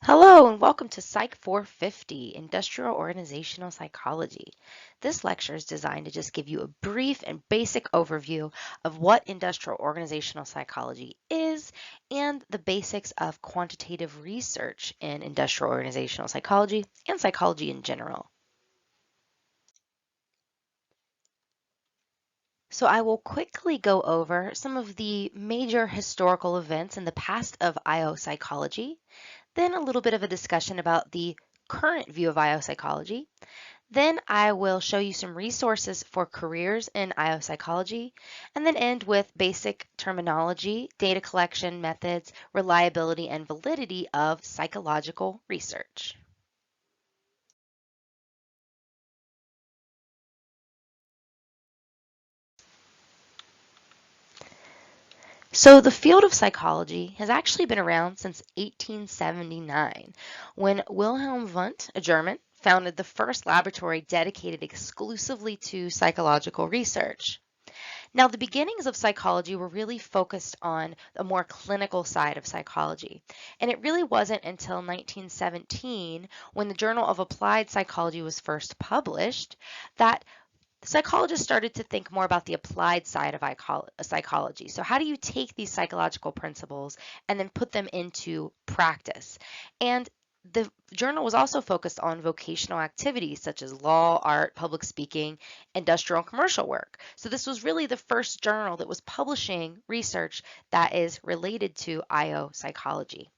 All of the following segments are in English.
Hello and welcome to Psych 450, Industrial Organizational Psychology. This lecture is designed to just give you a brief and basic overview of what industrial organizational psychology is and the basics of quantitative research in industrial organizational psychology and psychology in general. So I will quickly go over some of the major historical events in the past of IO psychology, then a little bit of a discussion about the current view of IO psychology. Then I will show you some resources for careers in IO psychology, and then end with basic terminology, data collection methods, reliability, and validity of psychological research. So the field of psychology has actually been around since 1879, when Wilhelm Wundt, a German, founded the first laboratory dedicated exclusively to psychological research. Now, the beginnings of psychology were really focused on the more clinical side of psychology. And it really wasn't until 1917, when the Journal of Applied Psychology was first published, that psychologists started to think more about the applied side of psychology. So how do you take these psychological principles and then put them into practice? And the journal was also focused on vocational activities such as law, art, public speaking, industrial and commercial work. So this was really the first journal that was publishing research that is related to IO psychology.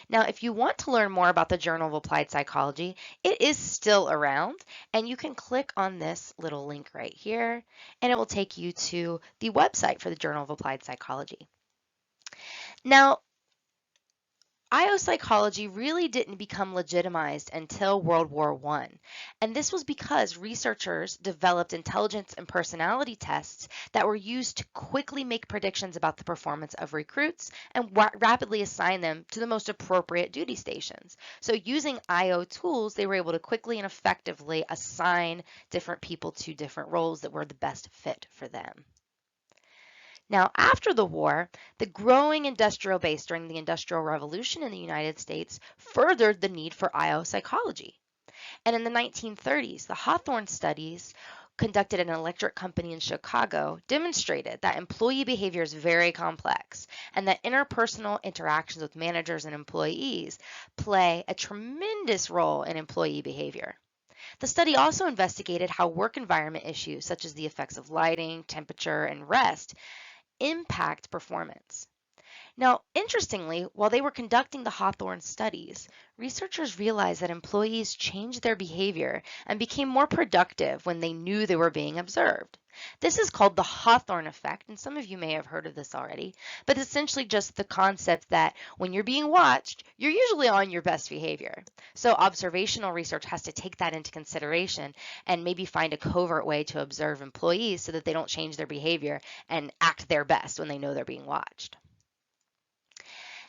Now, if you want to learn more about the Journal of Applied Psychology, it is still around, and you can click on this little link right here, and it will take you to the website for the Journal of Applied Psychology. Now, IO psychology really didn't become legitimized until World War I, and this was because researchers developed intelligence and personality tests that were used to quickly make predictions about the performance of recruits and rapidly assign them to the most appropriate duty stations. So using IO tools, they were able to quickly and effectively assign different people to different roles that were the best fit for them. Now, after the war, the growing industrial base during the Industrial Revolution in the United States furthered the need for IO psychology. And in the 1930s, the Hawthorne studies conducted at an electric company in Chicago demonstrated that employee behavior is very complex and that interpersonal interactions with managers and employees play a tremendous role in employee behavior. The study also investigated how work environment issues such as the effects of lighting, temperature, and rest impact performance. Now, interestingly, while they were conducting the Hawthorne studies, researchers realized that employees changed their behavior and became more productive when they knew they were being observed. This is called the Hawthorne effect, and some of you may have heard of this already, but it's essentially just the concept that when you're being watched, you're usually on your best behavior. So observational research has to take that into consideration and maybe find a covert way to observe employees so that they don't change their behavior and act their best when they know they're being watched.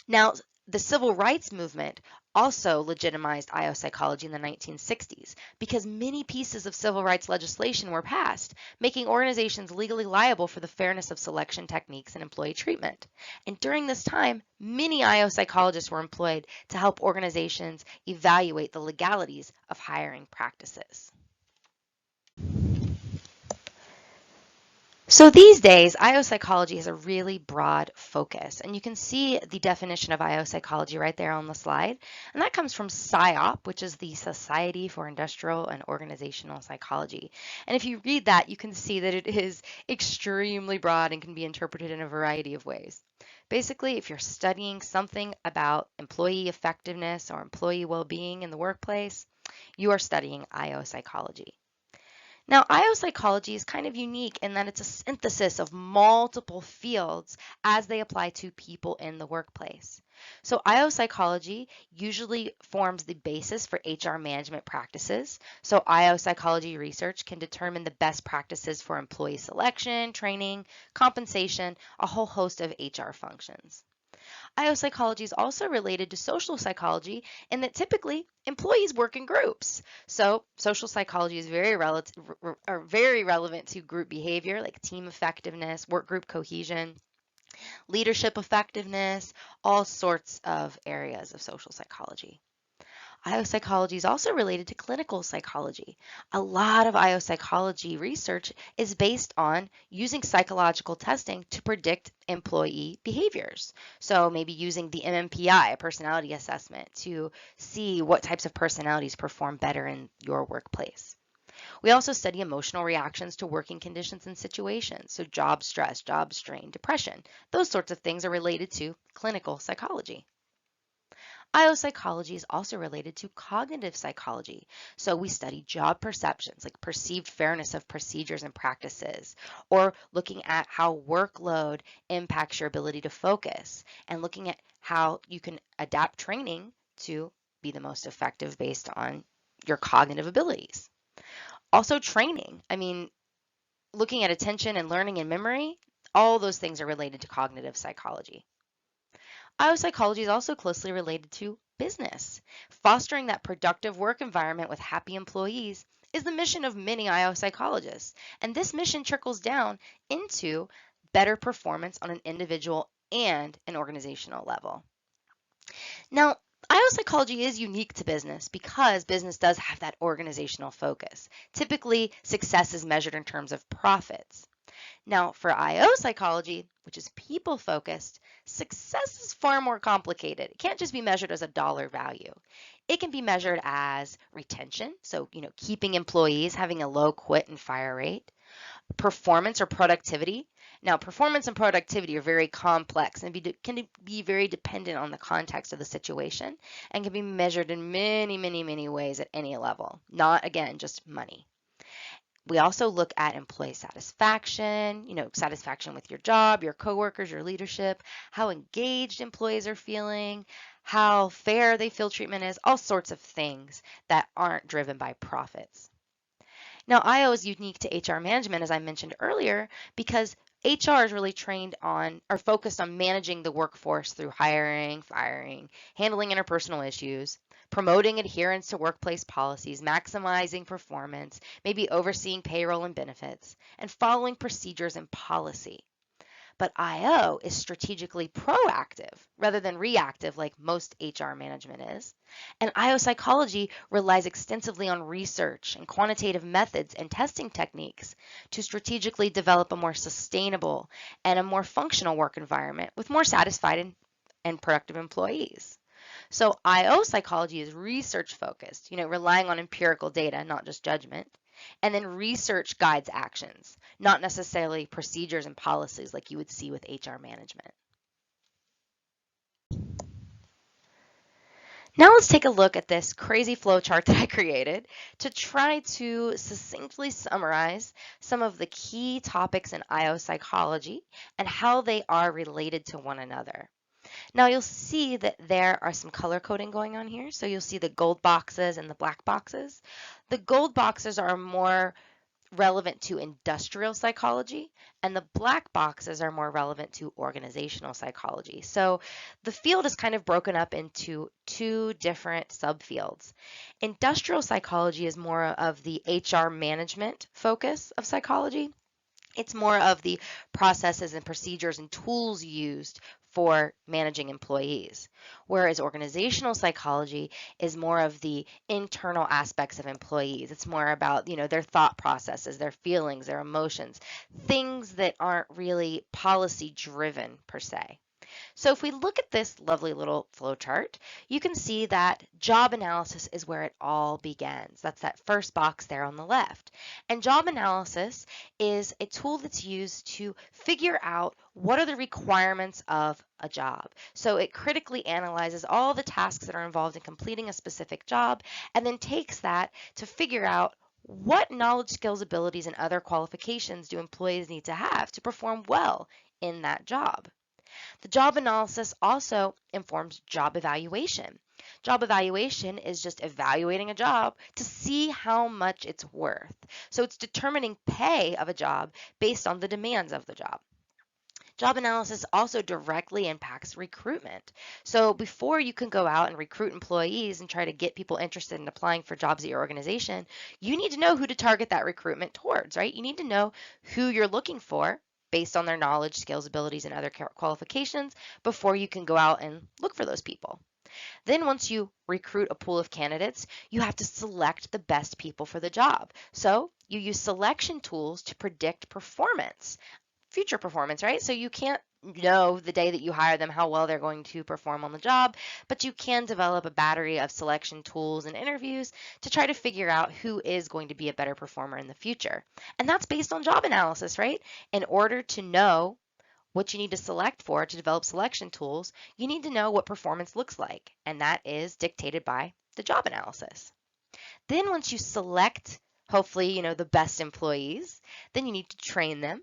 Now, the civil rights movement also legitimized IO psychology in the 1960s because many pieces of civil rights legislation were passed, making organizations legally liable for the fairness of selection techniques and employee treatment. And during this time, many IO psychologists were employed to help organizations evaluate the legalities of hiring practices. So these days, IO psychology has a really broad focus, and you can see the definition of IO psychology right there on the slide, and that comes from SIOP, which is the Society for Industrial and Organizational Psychology. And if you read that, you can see that it is extremely broad and can be interpreted in a variety of ways. Basically, if you're studying something about employee effectiveness or employee well-being in the workplace, you are studying IO psychology. Now, IO psychology is kind of unique in that it's a synthesis of multiple fields as they apply to people in the workplace. So IO psychology usually forms the basis for HR management practices. So IO psychology research can determine the best practices for employee selection, training, compensation, a whole host of HR functions. IO psychology is also related to social psychology in that typically employees work in groups. So social psychology is very relevant to group behavior like team effectiveness, work group cohesion, leadership effectiveness, all sorts of areas of social psychology. IO psychology is also related to clinical psychology. A lot of IO psychology research is based on using psychological testing to predict employee behaviors. So maybe using the MMPI, a personality assessment, to see what types of personalities perform better in your workplace. We also study emotional reactions to working conditions and situations. So job stress, job strain, depression, those sorts of things are related to clinical psychology. IO psychology is also related to cognitive psychology. So we study job perceptions, like perceived fairness of procedures and practices, or looking at how workload impacts your ability to focus, and looking at how you can adapt training to be the most effective based on your cognitive abilities. Also training. Looking at attention and learning and memory, all those things are related to cognitive psychology. IO psychology is also closely related to business. Fostering that productive work environment with happy employees is the mission of many IO psychologists, and this mission trickles down into better performance on an individual and an organizational level. Now, IO psychology is unique to business because business does have that organizational focus. Typically, success is measured in terms of profits. Now, for IO psychology, which is people focused, success is far more complicated. It can't just be measured as a dollar value. It can be measured as retention, so keeping employees, having a low quit and fire rate, performance or productivity. Now, performance and productivity are very complex and can be very dependent on the context of the situation and can be measured in many, many, many ways at any level, not, again, just money. We also look at employee satisfaction, satisfaction with your job, your coworkers, your leadership, how engaged employees are feeling, how fair they feel treatment is, all sorts of things that aren't driven by profits. Now, IO is unique to HR management, as I mentioned earlier, because HR is really trained on or focused on managing the workforce through hiring, firing, handling interpersonal issues, promoting adherence to workplace policies, maximizing performance, maybe overseeing payroll and benefits, and following procedures and policy. But IO is strategically proactive rather than reactive like most HR management is. And IO psychology relies extensively on research and quantitative methods and testing techniques to strategically develop a more sustainable and a more functional work environment with more satisfied and productive employees. So IO psychology is research focused, relying on empirical data, not just judgment. And then research guides actions, not necessarily procedures and policies like you would see with HR management. Now let's take a look at this crazy flowchart that I created to try to succinctly summarize some of the key topics in IO psychology and how they are related to one another. Now you'll see that there are some color coding going on here. So you'll see the gold boxes and the black boxes. The gold boxes are more relevant to industrial psychology, and the black boxes are more relevant to organizational psychology. So the field is kind of broken up into two different subfields. Industrial psychology is more of the HR management focus of psychology. It's more of the processes and procedures and tools used for managing employees. Whereas organizational psychology is more of the internal aspects of employees. It's more about, their thought processes, their feelings, their emotions, things that aren't really policy driven per se. So if we look at this lovely little flowchart, you can see that job analysis is where it all begins. That's that first box there on the left. And job analysis is a tool that's used to figure out what are the requirements of a job. So it critically analyzes all the tasks that are involved in completing a specific job and then takes that to figure out what knowledge, skills, abilities, and other qualifications do employees need to have to perform well in that job. The job analysis also informs job evaluation. Job evaluation is just evaluating a job to see how much it's worth. So it's determining pay of a job based on the demands of the job. Job analysis also directly impacts recruitment. So before you can go out and recruit employees and try to get people interested in applying for jobs at your organization, you need to know who to target that recruitment towards, right? You need to know who you're looking for based on their knowledge, skills, abilities, and other qualifications before you can go out and look for those people. Then once you recruit a pool of candidates, you have to select the best people for the job. So you use selection tools to predict performance, future performance, right? So you can't know the day that you hire them how well they're going to perform on the job, but you can develop a battery of selection tools and interviews to try to figure out who is going to be a better performer in the future. And that's based on job analysis, right? In order to know what you need to select for to develop selection tools, you need to know what performance looks like, and that is dictated by the job analysis. Then once you select, hopefully, the best employees, then you need to train them.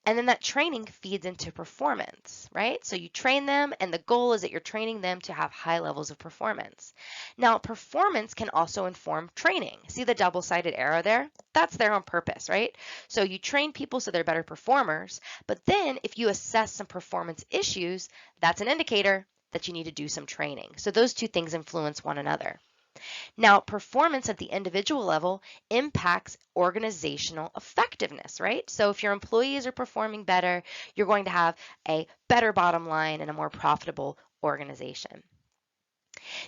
And then that training feeds into performance, right? So you train them, and the goal is that you're training them to have high levels of performance. Now, performance can also inform training. See the double-sided arrow there? That's there on purpose, right? So you train people so they're better performers, but then if you assess some performance issues, that's an indicator that you need to do some training. So those two things influence one another. Now, performance at the individual level impacts organizational effectiveness, right? So if your employees are performing better, you're going to have a better bottom line and a more profitable organization.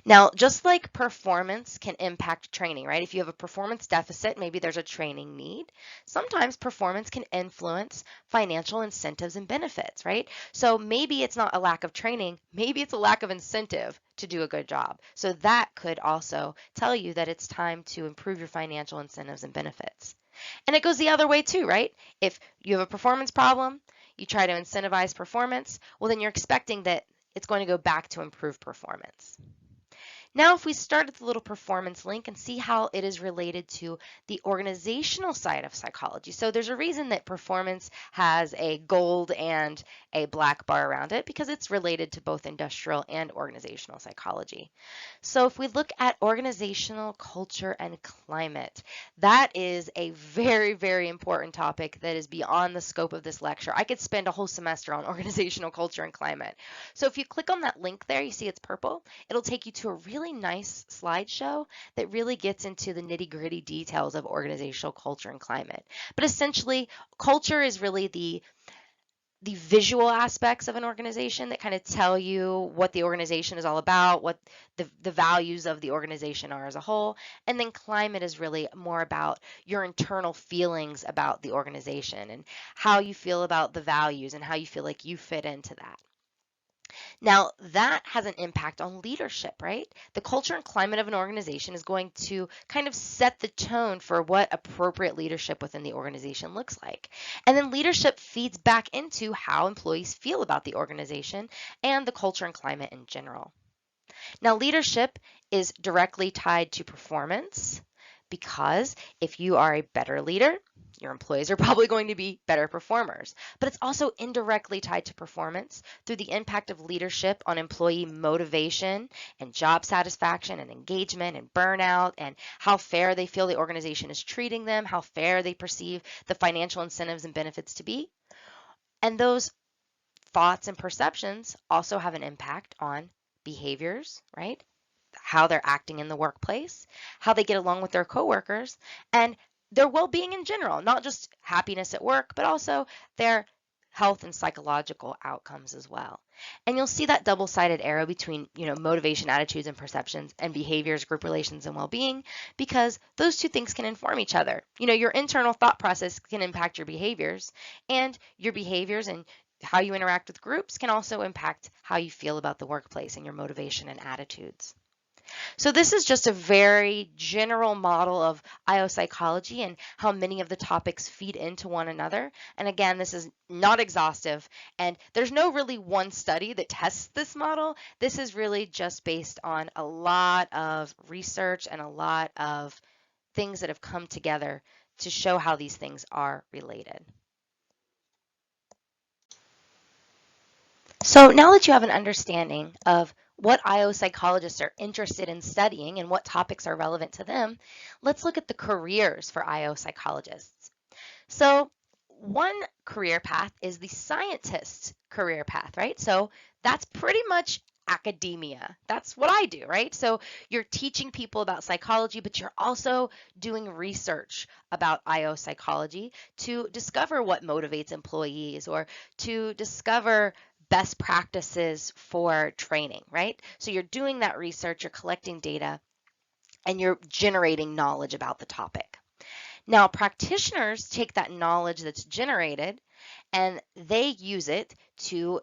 Now, just like performance can impact training, right? If you have a performance deficit, maybe there's a training need. Sometimes performance can influence financial incentives and benefits, right? So maybe it's not a lack of training, maybe it's a lack of incentive to do a good job. So that could also tell you that it's time to improve your financial incentives and benefits. And it goes the other way too, right? If you have a performance problem, you try to incentivize performance, well, then you're expecting that it's going to go back to improve performance. Now, if we start at the little performance link and see how it is related to the organizational side of psychology. So there's a reason that performance has a gold and a black bar around it because it's related to both industrial and organizational psychology. So if we look at organizational culture and climate, that is a very, very important topic that is beyond the scope of this lecture. I could spend a whole semester on organizational culture and climate. So if you click on that link there, you see it's purple, it'll take you to a really nice slideshow that really gets into the nitty-gritty details of organizational culture and climate. But essentially, culture is really the visual aspects of an organization that kind of tell you what the organization is all about, what the values of the organization are as a whole. And then climate is really more about your internal feelings about the organization and how you feel about the values and how you feel like you fit into that. Now, that has an impact on leadership, right? The culture and climate of an organization is going to kind of set the tone for what appropriate leadership within the organization looks like. And then leadership feeds back into how employees feel about the organization and the culture and climate in general. Now, leadership is directly tied to performance because if you are a better leader, your employees are probably going to be better performers. But it's also indirectly tied to performance through the impact of leadership on employee motivation and job satisfaction and engagement and burnout and how fair they feel the organization is treating them, how fair they perceive the financial incentives and benefits to be. And those thoughts and perceptions also have an impact on behaviors, right? How they're acting in the workplace, how they get along with their coworkers, and their well-being in general, not just happiness at work, but also their health and psychological outcomes as well. And you'll see that double-sided arrow between, motivation, attitudes, and perceptions, and behaviors, group relations, and well-being, because those two things can inform each other. Your internal thought process can impact your behaviors, and your behaviors and how you interact with groups can also impact how you feel about the workplace and your motivation and attitudes. So this is just a very general model of IO psychology and how many of the topics feed into one another. And again, this is not exhaustive, and there's no really one study that tests this model. This is really just based on a lot of research and a lot of things that have come together to show how these things are related. So now that you have an understanding of what IO psychologists are interested in studying and what topics are relevant to them, let's look at the careers for IO psychologists. So one career path is the scientist's career path, right? So that's pretty much academia. That's what I do, right? So you're teaching people about psychology, but you're also doing research about IO psychology to discover what motivates employees or to discover best practices for training, right? So you're doing that research, you're collecting data, and you're generating knowledge about the topic. Now, practitioners take that knowledge that's generated and they use it to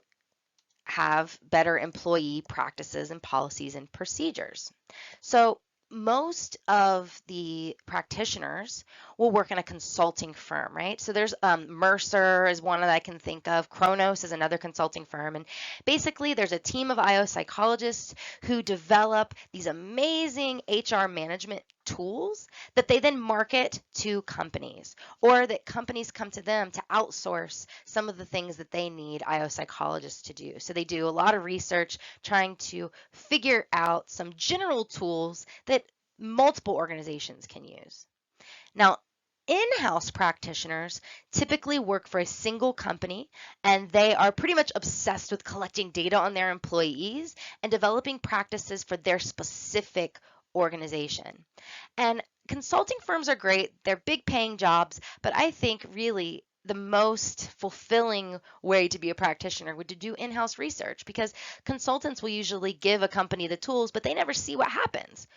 have better employee practices and policies and procedures. So most of the practitioners will work in a consulting firm, right? So there's Mercer is one that I can think of. Kronos is another consulting firm. And basically there's a team of IO psychologists who develop these amazing HR management tools that they then market to companies, or that companies come to them to outsource some of the things that they need IO psychologists to do. So they do a lot of research trying to figure out some general tools that multiple organizations can use. Now, in-house practitioners typically work for a single company, and they are pretty much obsessed with collecting data on their employees and developing practices for their specific organization. And consulting firms are great. They're big paying jobs, but I think really the most fulfilling way to be a practitioner would to do in-house research, because consultants will usually give a company the tools, but they never see what happens.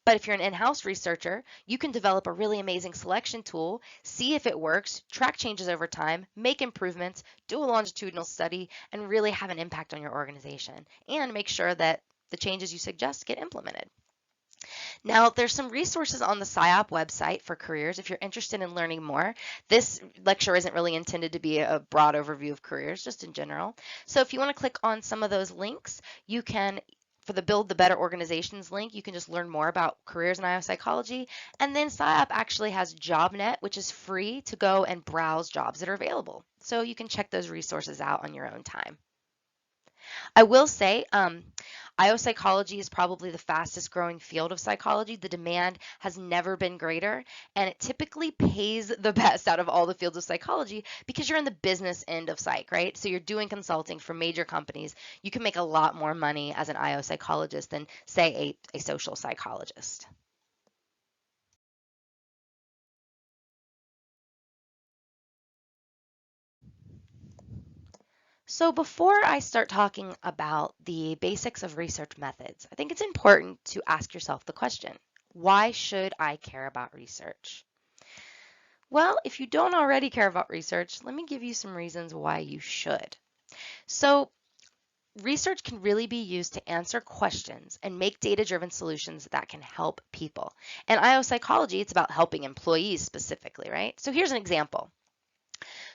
But if you're an in-house researcher, you can develop a really amazing selection tool, see if it works, track changes over time, make improvements, do a longitudinal study, and really have an impact on your organization, and make sure that the changes you suggest get implemented. Now, there's some resources on the SIOP website for careers if you're interested in learning more. This lecture isn't really intended to be a broad overview of careers, just in general. So if you want to click on some of those links, you can, for the Build the Better Organizations link, you can just learn more about careers in IO psychology. And then SIOP actually has JobNet, which is free to go and browse jobs that are available. So you can check those resources out on your own time. I will say, IO psychology is probably the fastest growing field of psychology. The demand has never been greater, and it typically pays the best out of all the fields of psychology because you're in the business end of psych, right? So you're doing consulting for major companies. You can make a lot more money as an IO psychologist than, say, a social psychologist. So before I start talking about the basics of research methods, I think it's important to ask yourself the question, why should I care about research? Well, if you don't already care about research, let me give you some reasons why you should. So research can really be used to answer questions and make data-driven solutions that can help people. And IO psychology, it's about helping employees specifically, right? So here's an example.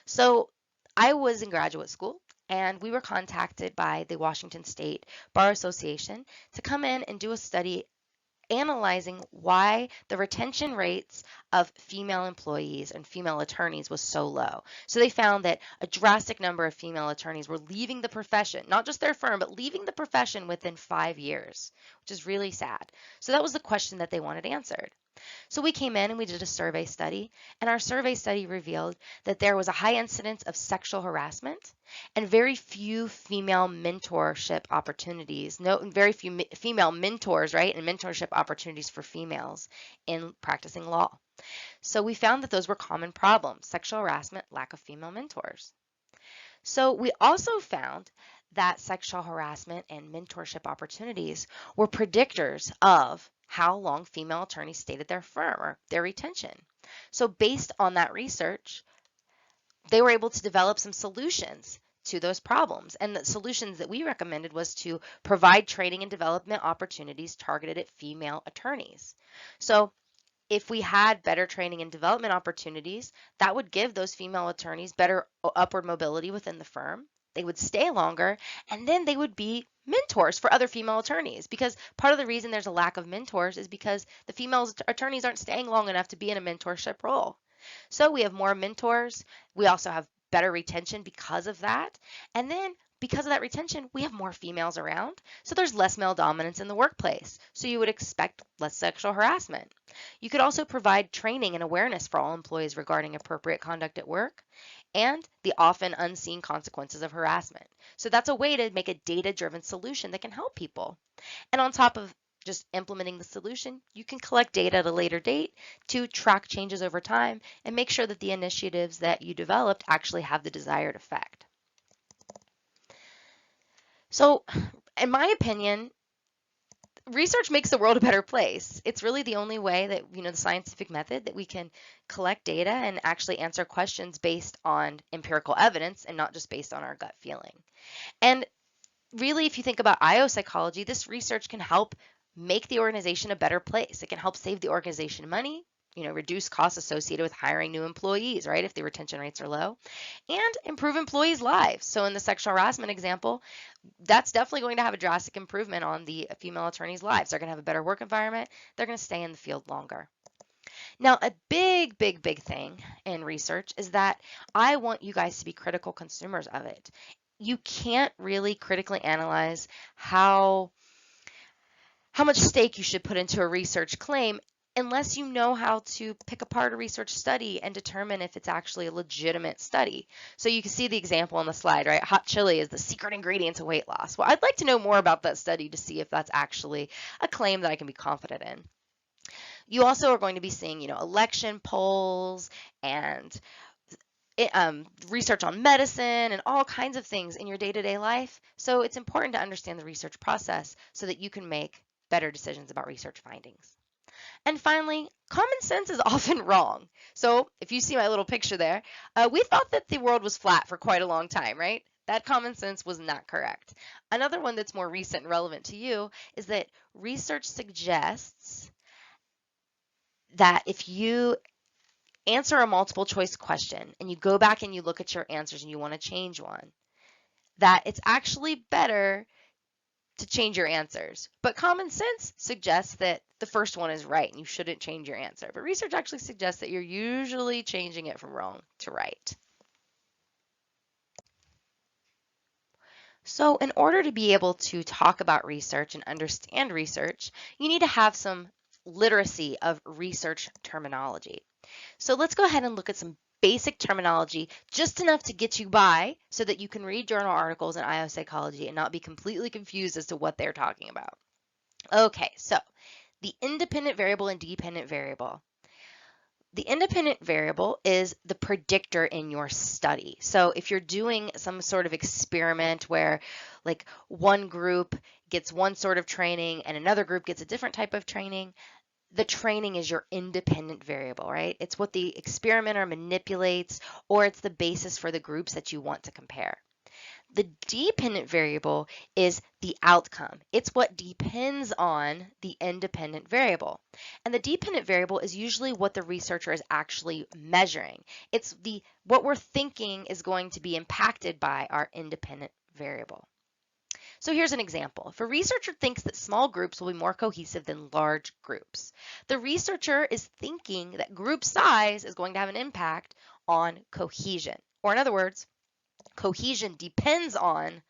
So I was in graduate school, and we were contacted by the Washington State Bar Association to come in and do a study analyzing why the retention rates of female employees and female attorneys was so low. So they found that a drastic number of female attorneys were leaving the profession, not just their firm, but leaving the profession within 5 years, which is really sad. So that was the question that they wanted answered. So we came in and we did a survey study, and our survey study revealed that there was a high incidence of sexual harassment and very few female mentorship opportunities, very few female mentors, right, and mentorship opportunities for females in practicing law. So we found that those were common problems: sexual harassment, lack of female mentors. So we also found that sexual harassment and mentorship opportunities were predictors of how long female attorneys stayed at their firm or their retention. So based on that research, they were able to develop some solutions to those problems. And the solutions that we recommended was to provide training and development opportunities targeted at female attorneys. So if we had better training and development opportunities, that would give those female attorneys better upward mobility within the firm. They would stay longer, and then they would be mentors for other female attorneys, because part of the reason there's a lack of mentors is because the female attorneys aren't staying long enough to be in a mentorship role. So we have more mentors. We also have better retention because of that. And then because of that retention, we have more females around. So there's less male dominance in the workplace. So you would expect less sexual harassment. You could also provide training and awareness for all employees regarding appropriate conduct at work. and the often unseen consequences of harassment. So that's a way to make a data-driven solution that can help people. And on top of just implementing the solution, you can collect data at a later date to track changes over time and make sure that the initiatives that you developed actually have the desired effect. So, in my opinion, research makes the world a better place. It's really the only way that, the scientific method that we can collect data and actually answer questions based on empirical evidence and not just based on our gut feeling. And really, if you think about IO psychology, this research can help make the organization a better place. It can help save the organization money, reduce costs associated with hiring new employees, right, if the retention rates are low, and improve employees' lives. So in the sexual harassment example, that's definitely going to have a drastic improvement on the female attorneys' lives. They're going to have a better work environment. They're going to stay in the field longer. Now, a big, big, big thing in research is that I want you guys to be critical consumers of it. You can't really critically analyze how much stake you should put into a research claim unless you know how to pick apart a research study and determine if it's actually a legitimate study. So you can see the example on the slide, right? Hot chili is the secret ingredient to weight loss. Well, I'd like to know more about that study to see if that's actually a claim that I can be confident in. You also are going to be seeing, election polls and research on medicine and all kinds of things in your day-to-day life. So it's important to understand the research process so that you can make better decisions about research findings. And finally, common sense is often wrong. So if you see my little picture there, we thought that the world was flat for quite a long time, right? That common sense was not correct. Another one that's more recent and relevant to you is that research suggests that if you answer a multiple choice question and you go back and you look at your answers and you want to change one, that it's actually better to change your answers. But common sense suggests that the first one is right and you shouldn't change your answer. But research actually suggests that you're usually changing it from wrong to right. So in order to be able to talk about research and understand research, you need to have some literacy of research terminology. So let's go ahead and look at some basic terminology, just enough to get you by so that you can read journal articles in IO psychology and not be completely confused as to what they're talking about. Okay, so the independent variable and dependent variable. The independent variable is the predictor in your study. So if you're doing some sort of experiment where like one group gets one sort of training and another group gets a different type of training, the training is your independent variable, right? It's what the experimenter manipulates, or it's the basis for the groups that you want to compare. The dependent variable is the outcome. It's what depends on the independent variable. And the dependent variable is usually what the researcher is actually measuring. It's what we're thinking is going to be impacted by our independent variable. So here's an example. If a researcher thinks that small groups will be more cohesive than large groups, the researcher is thinking that group size is going to have an impact on cohesion. Or in other words, cohesion depends on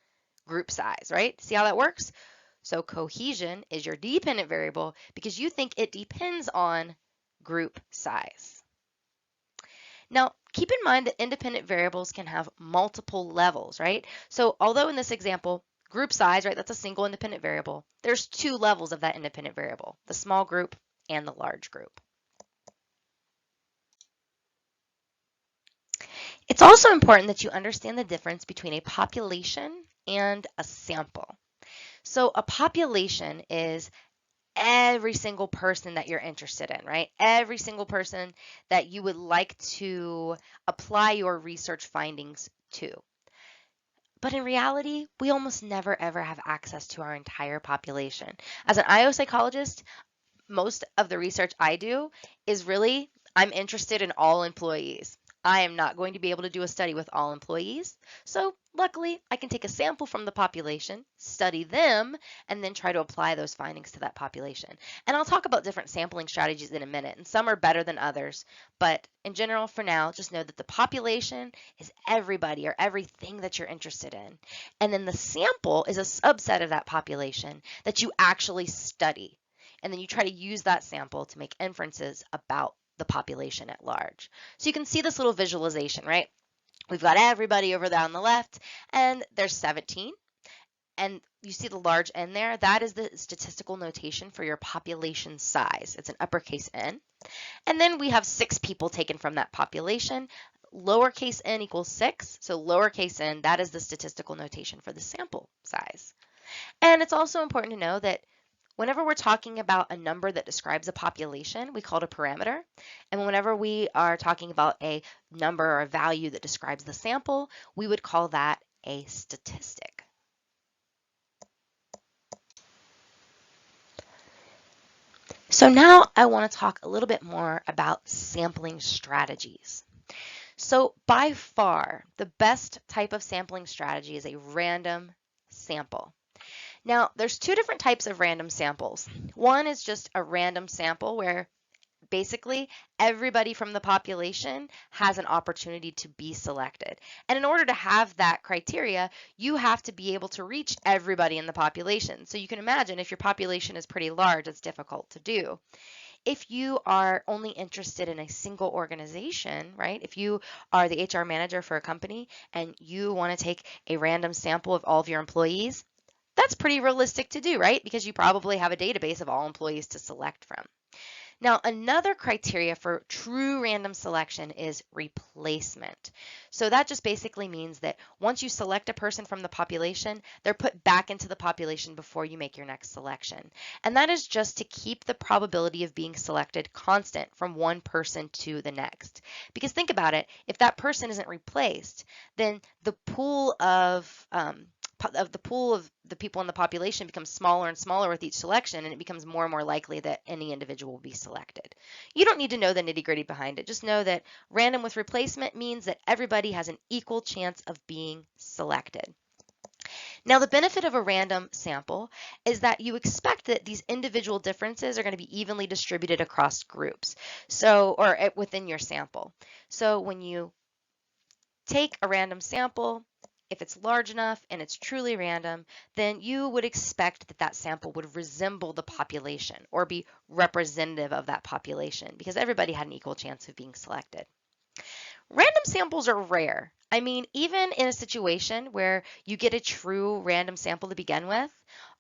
group size, right? See how that works? So cohesion is your dependent variable because you think it depends on group size. Now, keep in mind that independent variables can have multiple levels, right? So although in this example, group size, right, that's a single independent variable, there's two levels of that independent variable, the small group and the large group. It's also important that you understand the difference between a population and a sample. So a population is every single person that you're interested in, right? Every single person that you would like to apply your research findings to. But in reality, we almost never ever have access to our entire population. As an IO psychologist, most of the research I do is really, I'm interested in all employees. I am not going to be able to do a study with all employees. So luckily, I can take a sample from the population, study them, and then try to apply those findings to that population. And I'll talk about different sampling strategies in a minute, and some are better than others. But in general, for now, just know that the population is everybody or everything that you're interested in. And then the sample is a subset of that population that you actually study. And then you try to use that sample to make inferences about the population at large. So you can see this little visualization, right? We've got everybody over there on the left, and there's 17. And you see the large N there? That is the statistical notation for your population size. It's an uppercase N. And then we have 6 people taken from that population. Lowercase n equals 6. So lowercase n, that is the statistical notation for the sample size. And it's also important to know that whenever we're talking about a number that describes a population, we call it a parameter. And whenever we are talking about a number or a value that describes the sample, we would call that a statistic. So now I want to talk a little bit more about sampling strategies. So by far, the best type of sampling strategy is a random sample. Now, there's 2 different types of random samples. One is just a random sample where basically everybody from the population has an opportunity to be selected. And in order to have that criteria, you have to be able to reach everybody in the population. So you can imagine if your population is pretty large, it's difficult to do. If you are only interested in a single organization, right? If you are the HR manager for a company and you want to take a random sample of all of your employees, that's pretty realistic to do, right? Because you probably have a database of all employees to select from. Now, another criteria for true random selection is replacement. So that just basically means that once you select a person from the population, they're put back into the population before you make your next selection. And that is just to keep the probability of being selected constant from one person to the next. Because think about it, if that person isn't replaced, then the pool of the people in the population becomes smaller and smaller with each selection, and it becomes more and more likely that any individual will be selected. You don't need to know the nitty-gritty behind it. Just know that random with replacement means that everybody has an equal chance of being selected. Now, the benefit of a random sample is that you expect that these individual differences are going to be evenly distributed across groups, or within your sample. So when you take a random sample, if it's large enough and it's truly random, then you would expect that that sample would resemble the population or be representative of that population because everybody had an equal chance of being selected. Random samples are rare. I mean, even in a situation where you get a true random sample to begin with,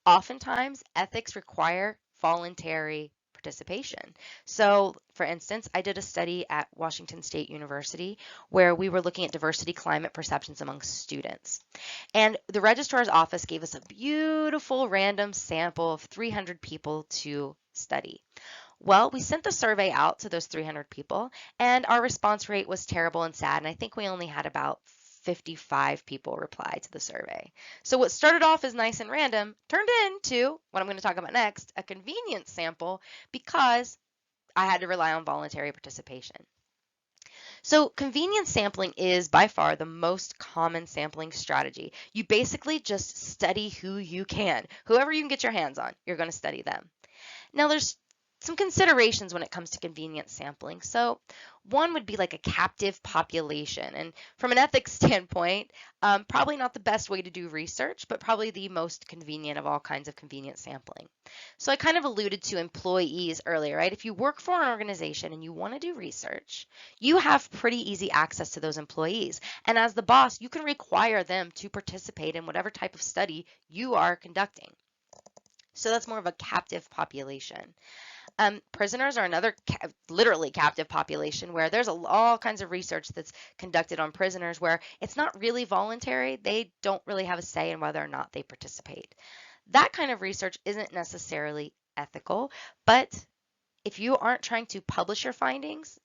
oftentimes ethics require voluntary participation. So, for instance, I did a study at Washington State University where we were looking at diversity climate perceptions among students. And the registrar's office gave us a beautiful random sample of 300 people to study. Well, we sent the survey out to those 300 people, and our response rate was terrible and sad, and I think we only had about 55 people reply to the survey. So what started off as nice and random turned into, what I'm going to talk about next, a convenience sample because I had to rely on voluntary participation. So convenience sampling is by far the most common sampling strategy. You basically just study who you can. Whoever you can get your hands on, you're going to study them. Now there's some considerations when it comes to convenience sampling. So one would be like a captive population. And from an ethics standpoint, probably not the best way to do research, but probably the most convenient of all kinds of convenient sampling. So I kind of alluded to employees earlier, right? If you work for an organization and you want to do research, you have pretty easy access to those employees. And as the boss, you can require them to participate in whatever type of study you are conducting. So that's more of a captive population. Prisoners are another literally captive population where there's all kinds of research that's conducted on prisoners where it's not really voluntary. They don't really have a say in whether or not they participate. That kind of research isn't necessarily ethical, but if you aren't trying to publish your findings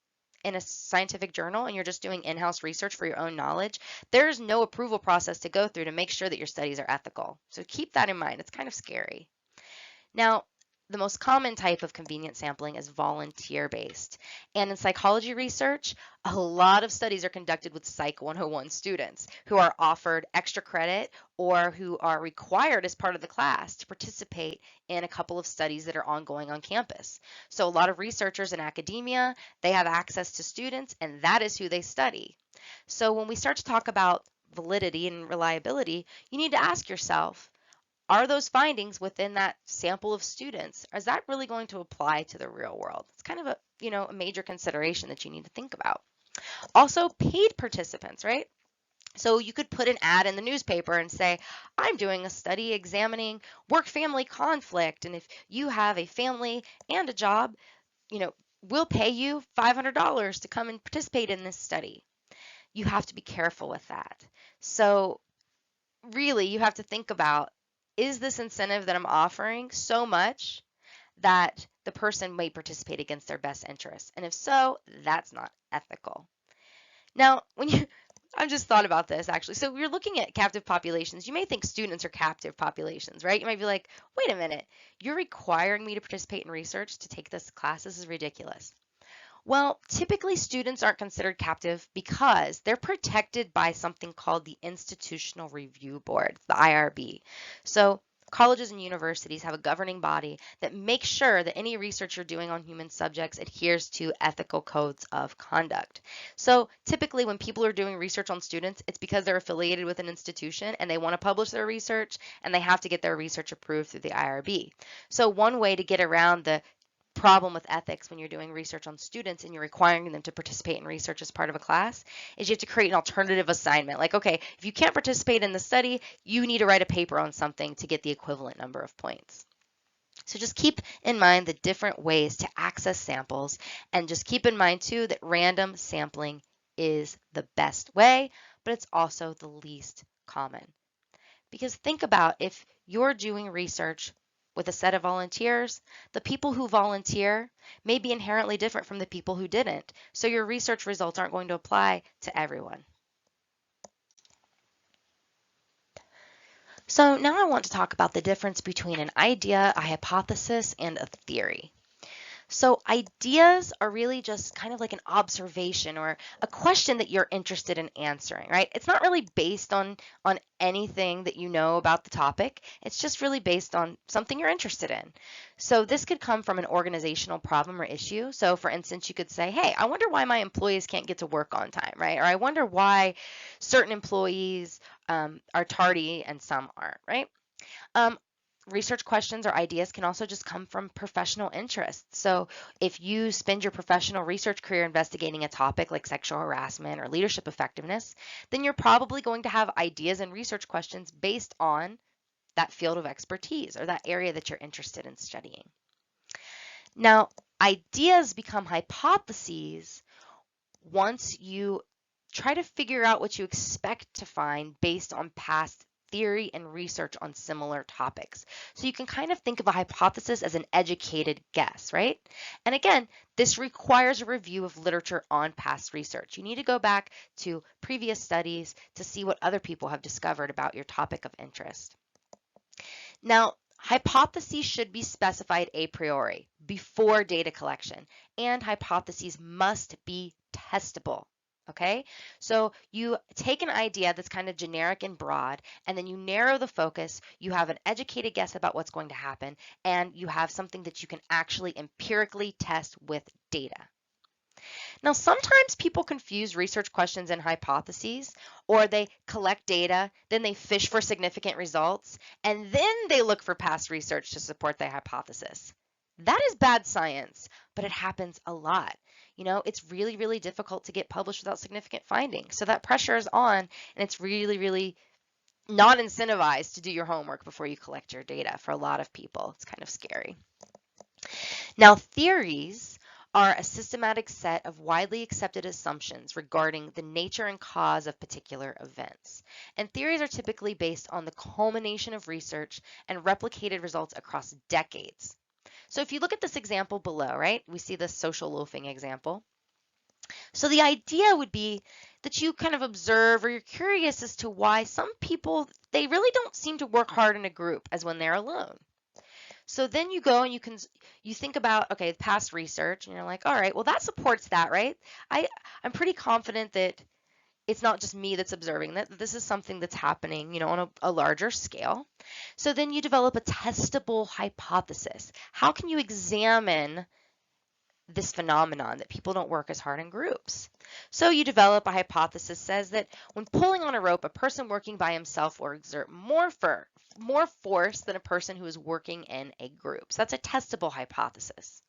in a scientific journal and you're just doing in-house research for your own knowledge, there's no approval process to go through to make sure that your studies are ethical. So keep that in mind. It's kind of scary. Now, the most common type of convenience sampling is volunteer-based. And in psychology research, a lot of studies are conducted with Psych 101 students who are offered extra credit or who are required as part of the class to participate in a couple of studies that are ongoing on campus. So a lot of researchers in academia, they have access to students, and that is who they study. So when we start to talk about validity and reliability, you need to ask yourself, are those findings within that sample of students, is that really going to apply to the real world? It's kind of a major consideration that you need to think about. Also, paid participants, right? So you could put an ad in the newspaper and say, I'm doing a study examining work-family conflict, and if you have a family and a job, you know, we'll pay you $500 to come and participate in this study. You have to be careful with that. So really, you have to think about, is this incentive that I'm offering so much that the person may participate against their best interest? And if so, that's not ethical. Now, I've just thought about this actually. So you're looking at captive populations. You may think students are captive populations, right? You might be like, wait a minute, you're requiring me to participate in research to take this class? This is ridiculous. Well, typically students aren't considered captive because they're protected by something called the Institutional Review Board, the IRB. So colleges and universities have a governing body that makes sure that any research you're doing on human subjects adheres to ethical codes of conduct. So typically when people are doing research on students, it's because they're affiliated with an institution and they want to publish their research and they have to get their research approved through the IRB. So one way to get around the problem with ethics when you're doing research on students and you're requiring them to participate in research as part of a class is you have to create an alternative assignment. Like, okay, if you can't participate in the study, you need to write a paper on something to get the equivalent number of points. So just keep in mind the different ways to access samples, and just keep in mind too that random sampling is the best way, but it's also the least common. Because think about, if you're doing research with a set of volunteers, the people who volunteer may be inherently different from the people who didn't. So your research results aren't going to apply to everyone. So now I want to talk about the difference between an idea, a hypothesis, and a theory. So ideas are really just kind of like an observation or a question that you're interested in answering, right? It's not really based on anything that you know about the topic. It's just really based on something you're interested in. So this could come from an organizational problem or issue. So for instance, you could say, hey, I wonder why my employees can't get to work on time, right? Or I wonder why certain employees are tardy and some aren't, right? Um, Research questions or ideas can also just come from professional interests. So if you spend your professional research career investigating a topic like sexual harassment or leadership effectiveness, then you're probably going to have ideas and research questions based on that field of expertise or that area that you're interested in studying. Now, ideas become hypotheses once you try to figure out what you expect to find based on past theory and research on similar topics. So you can kind of think of a hypothesis as an educated guess, right? And again, this requires a review of literature on past research. You need to go back to previous studies to see what other people have discovered about your topic of interest. Now, hypotheses should be specified a priori before data collection, and hypotheses must be testable. Okay, so you take an idea that's kind of generic and broad, and then you narrow the focus. You have an educated guess about what's going to happen, and you have something that you can actually empirically test with data. Now, sometimes people confuse research questions and hypotheses, or they collect data, then they fish for significant results, and then they look for past research to support their hypothesis. That is bad science, but it happens a lot. You know, it's really, really difficult to get published without significant findings. So that pressure is on, and it's really, really not incentivized to do your homework before you collect your data for a lot of people. It's kind of scary. Now, theories are a systematic set of widely accepted assumptions regarding the nature and cause of particular events. And theories are typically based on the culmination of research and replicated results across decades. So if you look at this example below, right, we see the social loafing example. So the idea would be that you kind of observe, or you're curious as to why some people, they really don't seem to work hard in a group as when they're alone. So then you go and you think about, okay, past research, and you're like, all right, well, that supports that, right? I'm pretty confident that it's not just me that's observing that this is something that's happening, you know, on a larger scale. So then you develop a testable hypothesis. How can you examine this phenomenon that people don't work as hard in groups? So you develop a hypothesis says that when pulling on a rope, a person working by himself will exert more force than a person who is working in a group. So that's a testable hypothesis.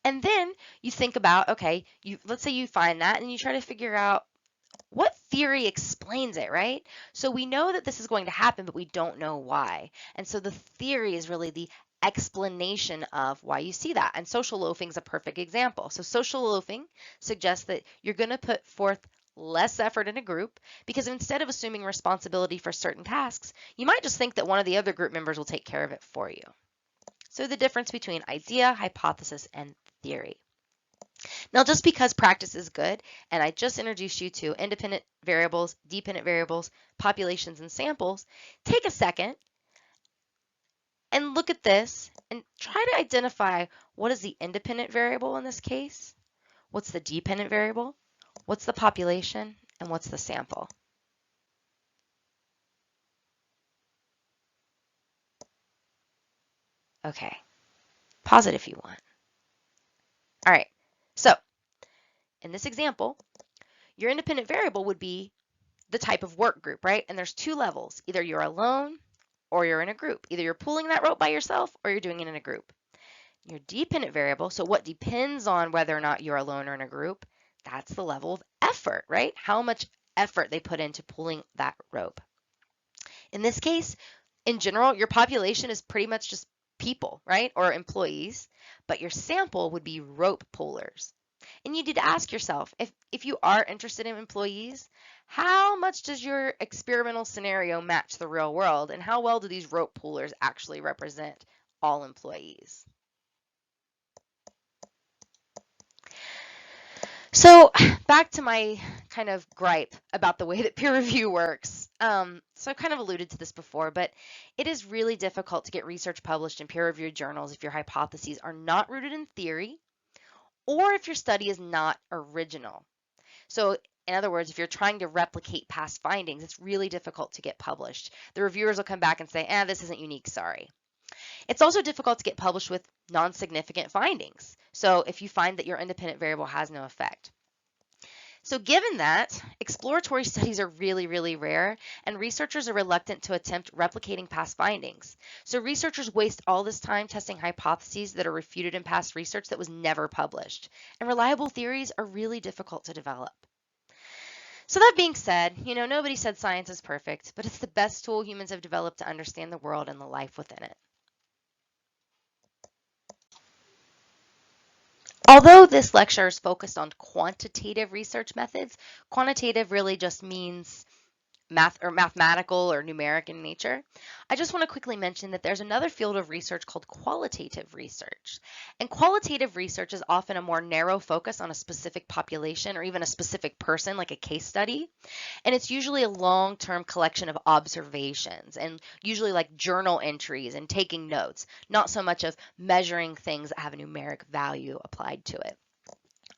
And then you think about, okay, let's say you find that and you try to figure out what theory explains it, right? So we know that this is going to happen, but we don't know why. And so the theory is really the explanation of why you see that. And social loafing is a perfect example. So social loafing suggests that you're going to put forth less effort in a group because instead of assuming responsibility for certain tasks, you might just think that one of the other group members will take care of it for you. So the difference between idea, hypothesis, and theory. Now, just because practice is good, and I just introduced you to independent variables, dependent variables, populations, and samples, take a second and look at this and try to identify what is the independent variable in this case, what's the dependent variable, what's the population, and what's the sample. Okay, pause it if you want. All right, so in this example, your independent variable would be the type of work group, right? And there's two levels. Either you're alone or you're in a group. Either you're pulling that rope by yourself or you're doing it in a group. Your dependent variable, so what depends on whether or not you're alone or in a group, that's the level of effort, right? How much effort they put into pulling that rope. In this case, in general, your population is pretty much just people, right? Or employees, but your sample would be rope pullers. And you need to ask yourself, if you are interested in employees, how much does your experimental scenario match the real world? And how well do these rope pullers actually represent all employees? So back to my kind of gripe about the way that peer review works. So I kind of alluded to this before, but it is really difficult to get research published in peer-reviewed journals if your hypotheses are not rooted in theory or if your study is not original. So in other words, if you're trying to replicate past findings, it's really difficult to get published. The reviewers will come back and say, this isn't unique, sorry. It's also difficult to get published with non-significant findings. So if you find that your independent variable has no effect. So given that, exploratory studies are really, really rare, and researchers are reluctant to attempt replicating past findings. So researchers waste all this time testing hypotheses that are refuted in past research that was never published. And reliable theories are really difficult to develop. So that being said, nobody said science is perfect, but it's the best tool humans have developed to understand the world and the life within it. Although this lecture is focused on quantitative research methods, quantitative really just means mathematical or numeric in nature. I just want to quickly mention that there's another field of research called qualitative research. And qualitative research is often a more narrow focus on a specific population or even a specific person, like a case study. And it's usually a long-term collection of observations and usually like journal entries and taking notes, not so much of measuring things that have a numeric value applied to it.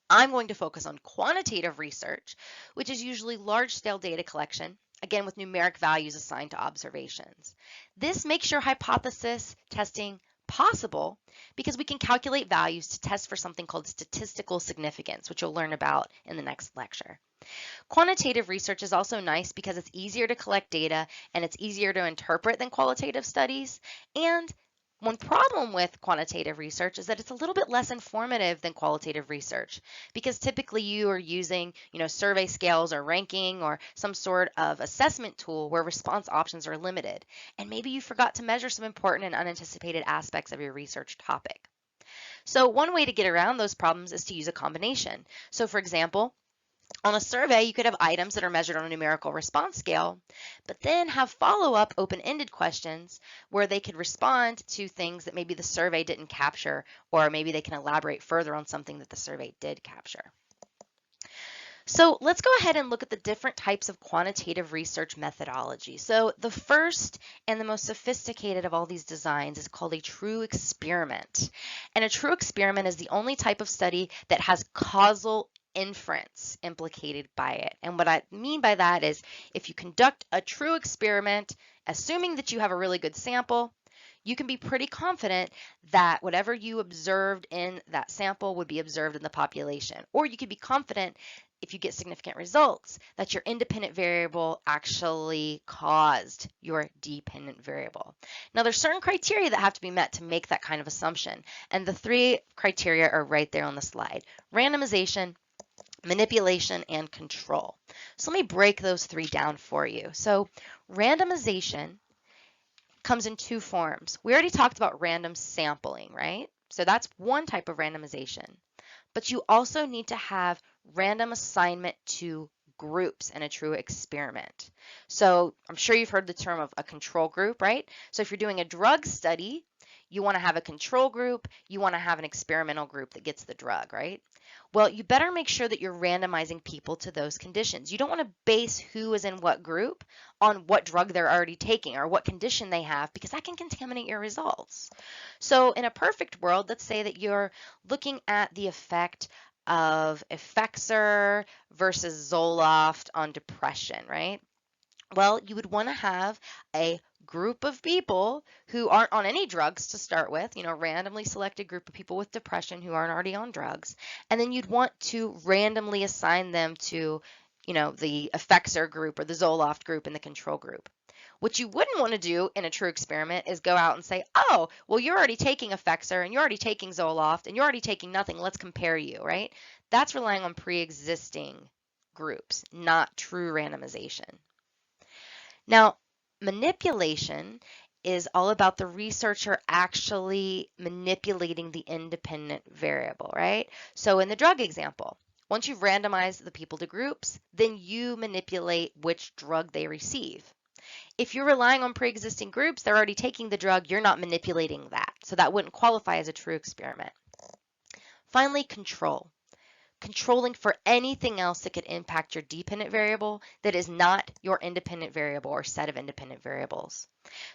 I'm going to focus on quantitative research, which is usually large-scale data collection, again with numeric values assigned to observations. This makes your hypothesis testing possible because we can calculate values to test for something called statistical significance, which you'll learn about in the next lecture. Quantitative research is also nice because it's easier to collect data and it's easier to interpret than qualitative studies. And one problem with quantitative research is that it's a little bit less informative than qualitative research because typically you are using, survey scales or ranking or some sort of assessment tool where response options are limited. And maybe you forgot to measure some important and unanticipated aspects of your research topic. So one way to get around those problems is to use a combination. So for example, on a survey, you could have items that are measured on a numerical response scale, but then have follow-up open-ended questions where they could respond to things that maybe the survey didn't capture, or maybe they can elaborate further on something that the survey did capture. So let's go ahead and look at the different types of quantitative research methodology. So the first and the most sophisticated of all these designs is called a true experiment. And a true experiment is the only type of study that has causal inference implicated by it. And what I mean by that is if you conduct a true experiment, assuming that you have a really good sample, you can be pretty confident that whatever you observed in that sample would be observed in the population. Or you could be confident if you get significant results that your independent variable actually caused your dependent variable. Now there's certain criteria that have to be met to make that kind of assumption. And the three criteria are right there on the slide. Randomization, manipulation, and control. So let me break those three down for you. So randomization comes in two forms. We already talked about random sampling, right? So that's one type of randomization. But you also need to have random assignment to groups in a true experiment. So I'm sure you've heard the term of a control group, right? So if you're doing a drug study, you want to have a control group, you want to have an experimental group that gets the drug, right? Well, you better make sure that you're randomizing people to those conditions. You don't want to base who is in what group on what drug they're already taking or what condition they have, because that can contaminate your results. So in a perfect world, let's say that you're looking at the effect of Effexor versus Zoloft on depression, right? Well, you would want to have a group of people who aren't on any drugs to start with, randomly selected group of people with depression who aren't already on drugs. And then you'd want to randomly assign them to, the Effexor group or the Zoloft group and the control group. What you wouldn't want to do in a true experiment is go out and say, oh, well, you're already taking Effexor and you're already taking Zoloft and you're already taking nothing. Let's compare you, right? That's relying on pre-existing groups, not true randomization. Now, manipulation is all about the researcher actually manipulating the independent variable, right? So in the drug example, once you've randomized the people to groups, then you manipulate which drug they receive. If you're relying on pre-existing groups, they're already taking the drug, you're not manipulating that. So that wouldn't qualify as a true experiment. Finally, control. Controlling for anything else that could impact your dependent variable that is not your independent variable or set of independent variables.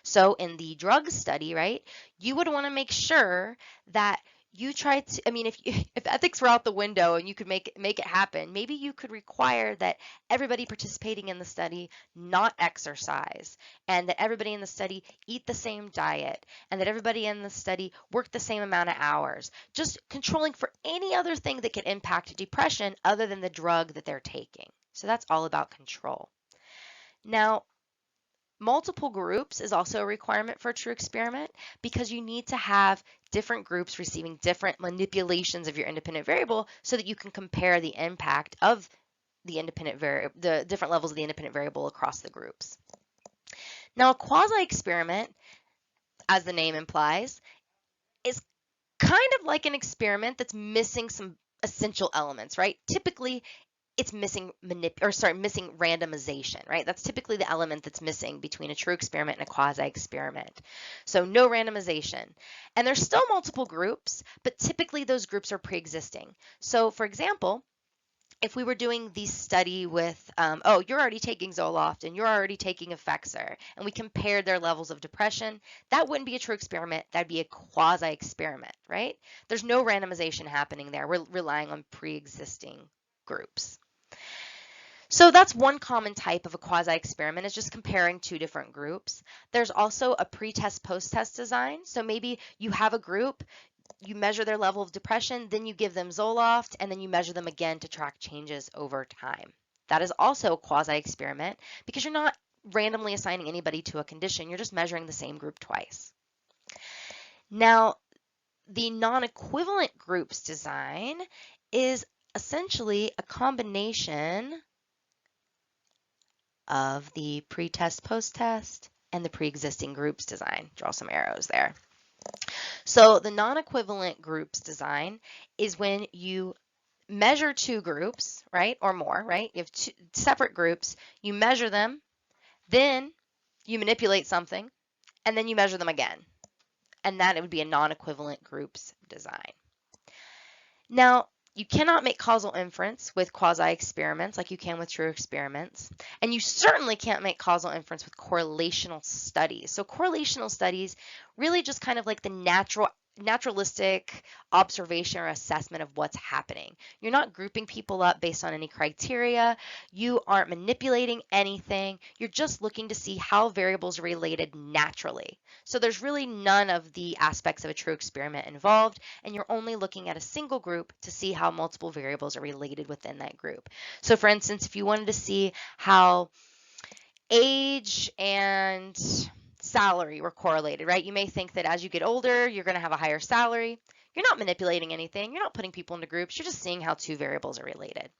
So in the drug study, right, you would want to make sure that you try to, if ethics were out the window and you could make it happen, maybe you could require that everybody participating in the study not exercise, and that everybody in the study eat the same diet, and that everybody in the study work the same amount of hours. Just controlling for any other thing that could impact depression other than the drug that they're taking. So that's all about control. Now, multiple groups is also a requirement for a true experiment because you need to have different groups receiving different manipulations of your independent variable so that you can compare the impact of the the different levels of the independent variable across the groups. Now, a quasi experiment, as the name implies, is kind of like an experiment that's missing some essential elements, right? Typically, it's missing missing randomization, right? That's typically the element that's missing between a true experiment and a quasi experiment. So no randomization. And there's still multiple groups, but typically those groups are pre-existing. So for example, if we were doing the study with, you're already taking Zoloft and you're already taking Effexor, and we compared their levels of depression, that wouldn't be a true experiment. That'd be a quasi experiment, right? There's no randomization happening there. We're relying on pre-existing groups. So that's one common type of a quasi-experiment, is just comparing two different groups. There's also a pre-test, post-test design. So maybe you have a group, you measure their level of depression, then you give them Zoloft, and then you measure them again to track changes over time. That is also a quasi-experiment because you're not randomly assigning anybody to a condition, you're just measuring the same group twice. Now, the non-equivalent groups design is essentially a combination of the pre-test, post-test, and the pre-existing groups design. Draw some arrows there. So the non-equivalent groups design is when you measure two groups, right, or more, right? You have two separate groups, you measure them, then you manipulate something, and then you measure them again. And that it would be a non-equivalent groups design. Now, you cannot make causal inference with quasi-experiments like you can with true experiments. And you certainly can't make causal inference with correlational studies. So correlational studies really just kind of like the naturalistic observation or assessment of what's happening. You're not grouping people up based on any criteria. You aren't manipulating anything. You're just looking to see how variables are related naturally. So there's really none of the aspects of a true experiment involved, and you're only looking at a single group to see how multiple variables are related within that group. So for instance, if you wanted to see how age and salary were correlated, right? You may think that as you get older, you're going to have a higher salary. You're not manipulating anything. You're not putting people into groups. You're just seeing how two variables are related.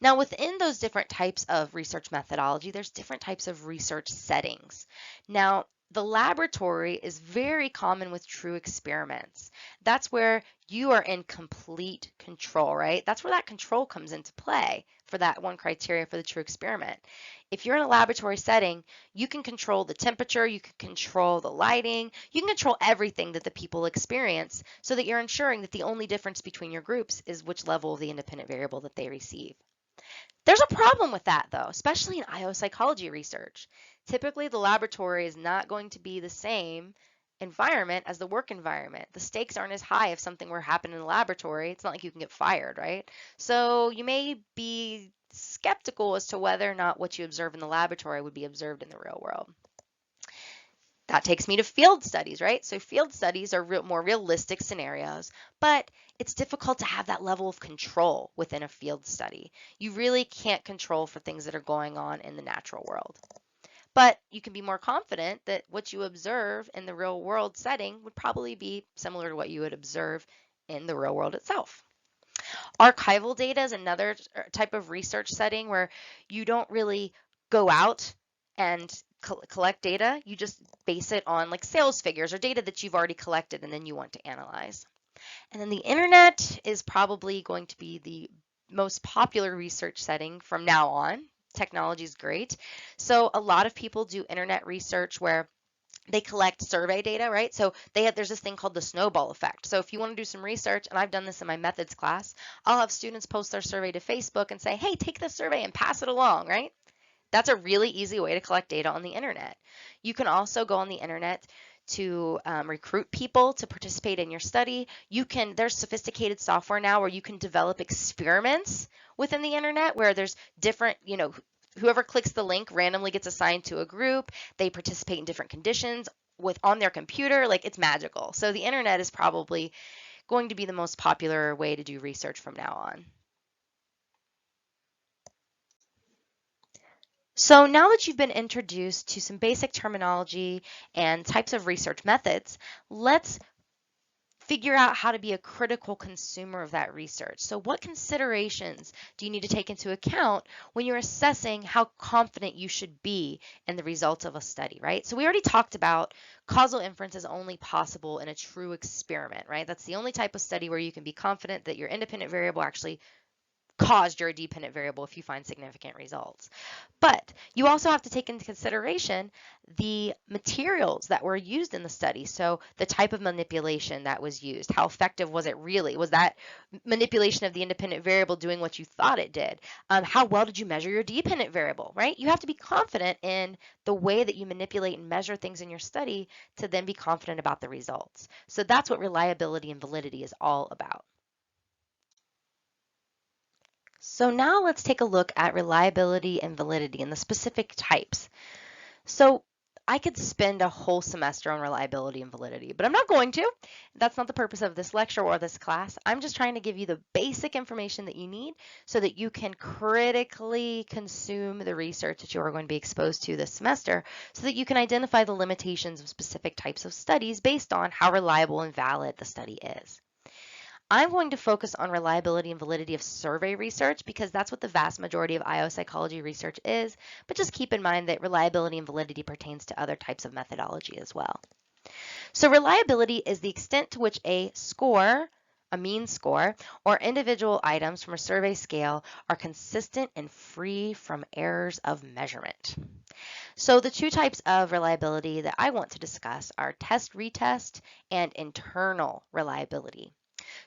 Now, within those different types of research methodology, there's different types of research settings. Now, the laboratory is very common with true experiments. That's where you are in complete control, right? That's where that control comes into play for that one criteria for the true experiment. If you're in a laboratory setting, you can control the temperature, you can control the lighting, you can control everything that the people experience so that you're ensuring that the only difference between your groups is which level of the independent variable that they receive. There's a problem with that, though, especially in IO psychology research. Typically, the laboratory is not going to be the same environment as the work environment. The stakes aren't as high if something were to happen in the laboratory. It's not like you can get fired, right? So you may be skeptical as to whether or not what you observe in the laboratory would be observed in the real world. That takes me to field studies, right? So field studies are more realistic scenarios, but it's difficult to have that level of control within a field study. You really can't control for things that are going on in the natural world. But you can be more confident that what you observe in the real world setting would probably be similar to what you would observe in the real world itself. Archival data is another type of research setting where you don't really go out and collect data. You just base it on like sales figures or data that you've already collected and then you want to analyze. And then the internet is probably going to be the most popular research setting from now on. Technology is great. So a lot of people do internet research where they collect survey data, right? So there's this thing called the snowball effect. So if you want to do some research, and I've done this in my methods class, I'll have students post their survey to Facebook and say, hey, take this survey and pass it along, right? That's a really easy way to collect data on the internet. You can also go on the internet to recruit people to participate in your study. There's sophisticated software now where you can develop experiments within the internet where there's different, whoever clicks the link randomly gets assigned to a group. They participate in different conditions on their computer. Like, it's magical. So the internet is probably going to be the most popular way to do research from now on. So now that you've been introduced to some basic terminology and types of research methods, let's figure out how to be a critical consumer of that research. So what considerations do you need to take into account when you're assessing how confident you should be in the results of a study, right? So we already talked about causal inference is only possible in a true experiment, right? That's the only type of study where you can be confident that your independent variable actually caused your dependent variable if you find significant results. But you also have to take into consideration the materials that were used in the study. So the type of manipulation that was used, how effective was it really? Was that manipulation of the independent variable doing what you thought it did? How well did you measure your dependent variable, right? You have to be confident in the way that you manipulate and measure things in your study to then be confident about the results. So that's what reliability and validity is all about. So now let's take a look at reliability and validity and the specific types. So I could spend a whole semester on reliability and validity, but I'm not going to. That's not the purpose of this lecture or this class. I'm just trying to give you the basic information that you need so that you can critically consume the research that you are going to be exposed to this semester so that you can identify the limitations of specific types of studies based on how reliable and valid the study is. I'm going to focus on reliability and validity of survey research because that's what the vast majority of IO psychology research is, but just keep in mind that reliability and validity pertains to other types of methodology as well. So reliability is the extent to which a score, a mean score, or individual items from a survey scale are consistent and free from errors of measurement. So the two types of reliability that I want to discuss are test-retest and internal reliability.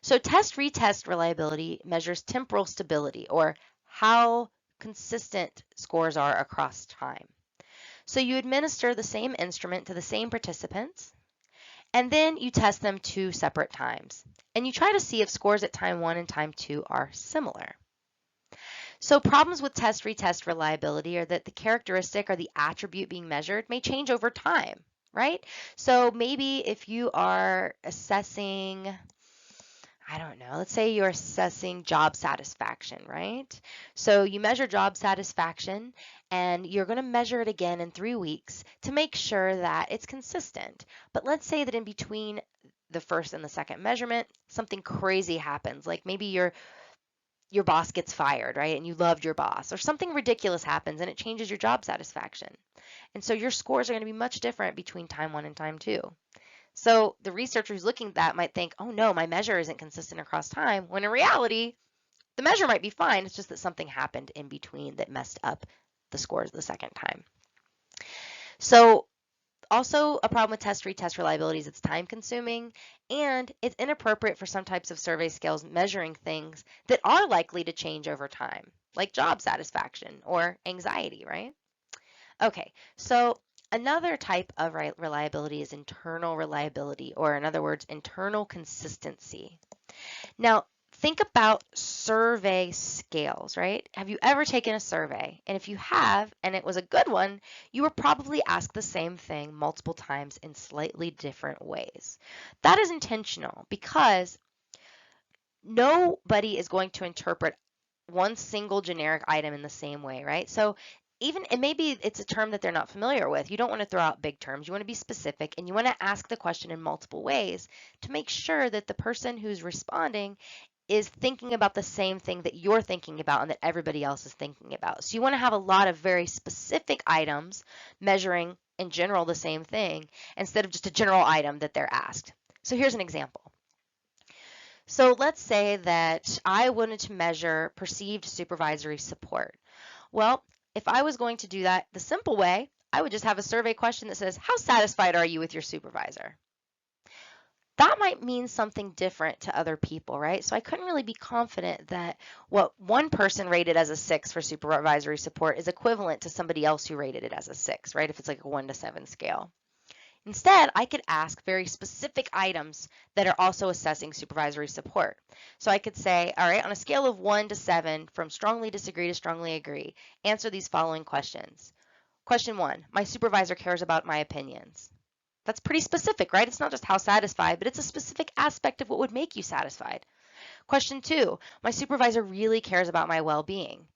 So test-retest reliability measures temporal stability, or how consistent scores are across time. So you administer the same instrument to the same participants, and then you test them 2 separate times. And you try to see if scores at time 1 and time 2 are similar. So problems with test-retest reliability are that the characteristic or the attribute being measured may change over time, right? So maybe if you are assessing, I don't know, let's say you're assessing job satisfaction, right? So you measure job satisfaction and you're going to measure it again in 3 weeks to make sure that it's consistent. But let's say that in between the first and the second measurement, something crazy happens. Like maybe your boss gets fired, right? And you loved your boss, or something ridiculous happens and it changes your job satisfaction. And so your scores are going to be much different between time 1 and time 2. So the researcher who's looking at that might think, oh no, my measure isn't consistent across time, when in reality, the measure might be fine. It's just that something happened in between that messed up the scores the second time. So also a problem with test-retest reliability is it's time consuming and it's inappropriate for some types of survey scales measuring things that are likely to change over time, like job satisfaction or anxiety, right? Okay, so another type of reliability is internal reliability, or in other words, internal consistency. Now, think about survey scales, right? Have you ever taken a survey? And if you have, and it was a good one, you were probably asked the same thing multiple times in slightly different ways. That is intentional because nobody is going to interpret one single generic item in the same way, right? So and maybe it's a term that they're not familiar with. You don't want to throw out big terms. You want to be specific and you want to ask the question in multiple ways to make sure that the person who's responding is thinking about the same thing that you're thinking about and that everybody else is thinking about. So you want to have a lot of very specific items measuring in general the same thing instead of just a general item that they're asked. So here's an example. So let's say that I wanted to measure perceived supervisory support. Well, if I was going to do that the simple way, I would just have a survey question that says, how satisfied are you with your supervisor? That might mean something different to other people, right? So I couldn't really be confident that what one person rated as a 6 for supervisory support is equivalent to somebody else who rated it as a 6, right? If it's like a 1 to 7 scale. Instead, I could ask very specific items that are also assessing supervisory support. So I could say, all right, on a scale of 1 to 7, from strongly disagree to strongly agree, answer these following questions. Question 1, my supervisor cares about my opinions. That's pretty specific, right? It's not just how satisfied, but it's a specific aspect of what would make you satisfied. Question 2, my supervisor really cares about my well-being.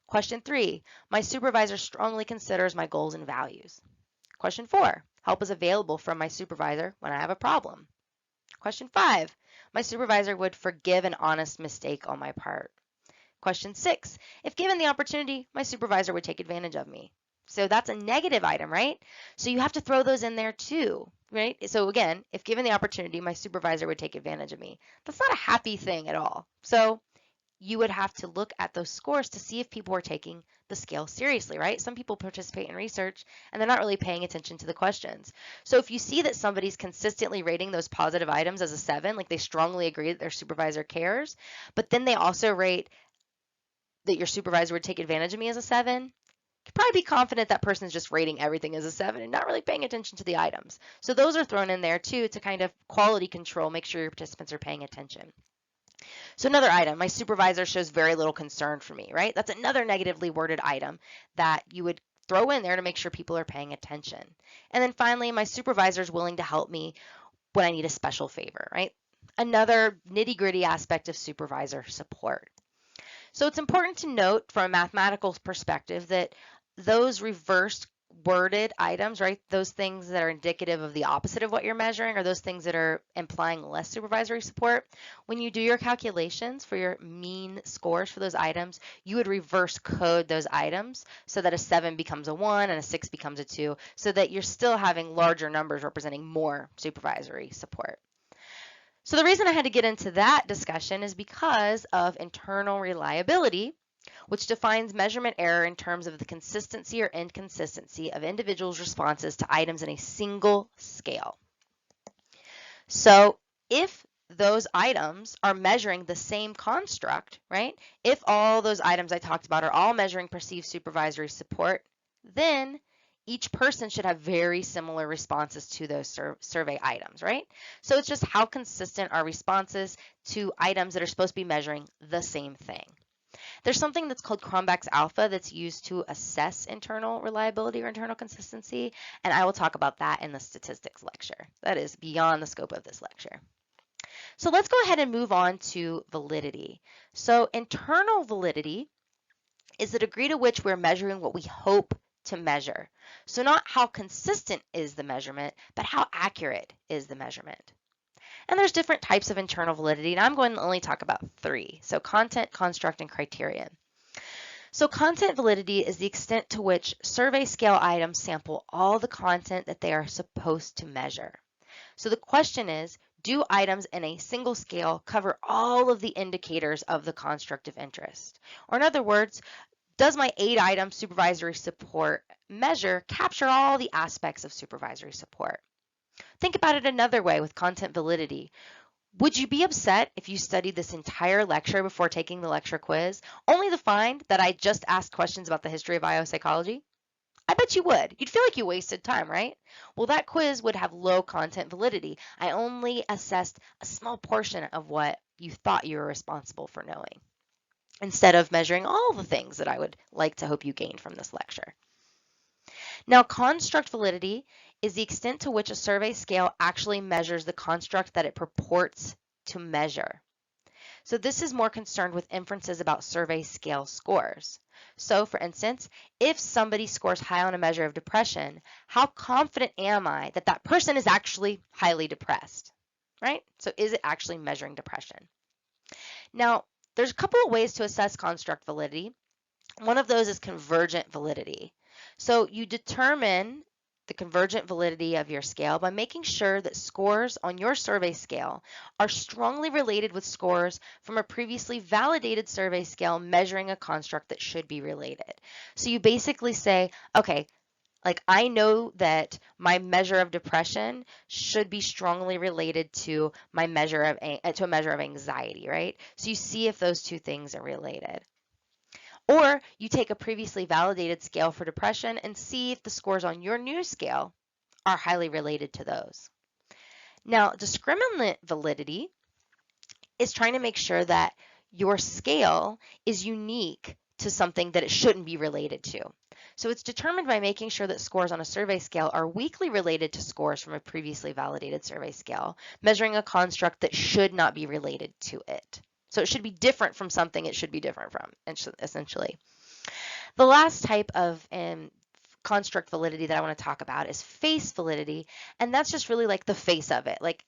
Question 3, my supervisor strongly considers my goals and values. Question 4, help is available from my supervisor when I have a problem. Question 5, my supervisor would forgive an honest mistake on my part. Question 6, if given the opportunity, my supervisor would take advantage of me. So that's a negative item, right? So you have to throw those in there too, right? So again, if given the opportunity, my supervisor would take advantage of me. That's not a happy thing at all. So you would have to look at those scores to see if people are taking the scale seriously, right? Some people participate in research and they're not really paying attention to the questions. So if you see that somebody's consistently rating those positive items as a 7, like they strongly agree that their supervisor cares, but then they also rate that your supervisor would take advantage of me as a 7, you could probably be confident that person is just rating everything as a 7 and not really paying attention to the items. So those are thrown in there too to kind of quality control, make sure your participants are paying attention. So another item, my supervisor shows very little concern for me, right? That's another negatively worded item that you would throw in there to make sure people are paying attention. And then finally, my supervisor is willing to help me when I need a special favor, right? Another nitty-gritty aspect of supervisor support. So it's important to note from a mathematical perspective that those reversed worded items, right, those things that are indicative of the opposite of what you're measuring, or those things that are implying less supervisory support, when you do your calculations for your mean scores for those items, you would reverse code those items so that a 7 becomes a 1 and a 6 becomes a 2, so that you're still having larger numbers representing more supervisory support. So the reason I had to get into that discussion is because of internal reliability, which defines measurement error in terms of the consistency or inconsistency of individuals' responses to items in a single scale. So if those items are measuring the same construct, right? If all those items I talked about are all measuring perceived supervisory support, then each person should have very similar responses to those survey items, right? So it's just how consistent are responses to items that are supposed to be measuring the same thing. There's something that's called Cronbach's alpha that's used to assess internal reliability or internal consistency, and I will talk about that in the statistics lecture. That is beyond the scope of this lecture. So let's go ahead and move on to validity. So internal validity is the degree to which we're measuring what we hope to measure. So not how consistent is the measurement, but how accurate is the measurement. And there's different types of internal validity, and I'm going to only talk about three. So content, construct, and criterion. So content validity is the extent to which survey scale items sample all the content that they are supposed to measure. So the question is, do items in a single scale cover all of the indicators of the construct of interest? Or in other words, does my 8-item supervisory support measure capture all the aspects of supervisory support? Think about it another way with content validity. Would you be upset if you studied this entire lecture before taking the lecture quiz, only to find that I just asked questions about the history of biopsychology? I bet you would. You'd feel like you wasted time, right? Well, that quiz would have low content validity. I only assessed a small portion of what you thought you were responsible for knowing, instead of measuring all the things that I would like to hope you gained from this lecture. Now, construct validity is the extent to which a survey scale actually measures the construct that it purports to measure. So this is more concerned with inferences about survey scale scores. So for instance, if somebody scores high on a measure of depression, how confident am I that that person is actually highly depressed, right? So is it actually measuring depression? Now, there's a couple of ways to assess construct validity. One of those is convergent validity. So you determine the convergent validity of your scale by making sure that scores on your survey scale are strongly related with scores from a previously validated survey scale measuring a construct that should be related. So you basically say, okay, like I know that my measure of depression should be strongly related to my measure of to a measure of anxiety, right? So you see if those two things are related. Or you take a previously validated scale for depression and see if the scores on your new scale are highly related to those. Now, discriminant validity is trying to make sure that your scale is unique to something that it shouldn't be related to. So it's determined by making sure that scores on a survey scale are weakly related to scores from a previously validated survey scale, measuring a construct that should not be related to it. So it should be different from something it should be different from, essentially. The last type of construct validity that I want to talk about is face validity, and that's just really like the face of it. Like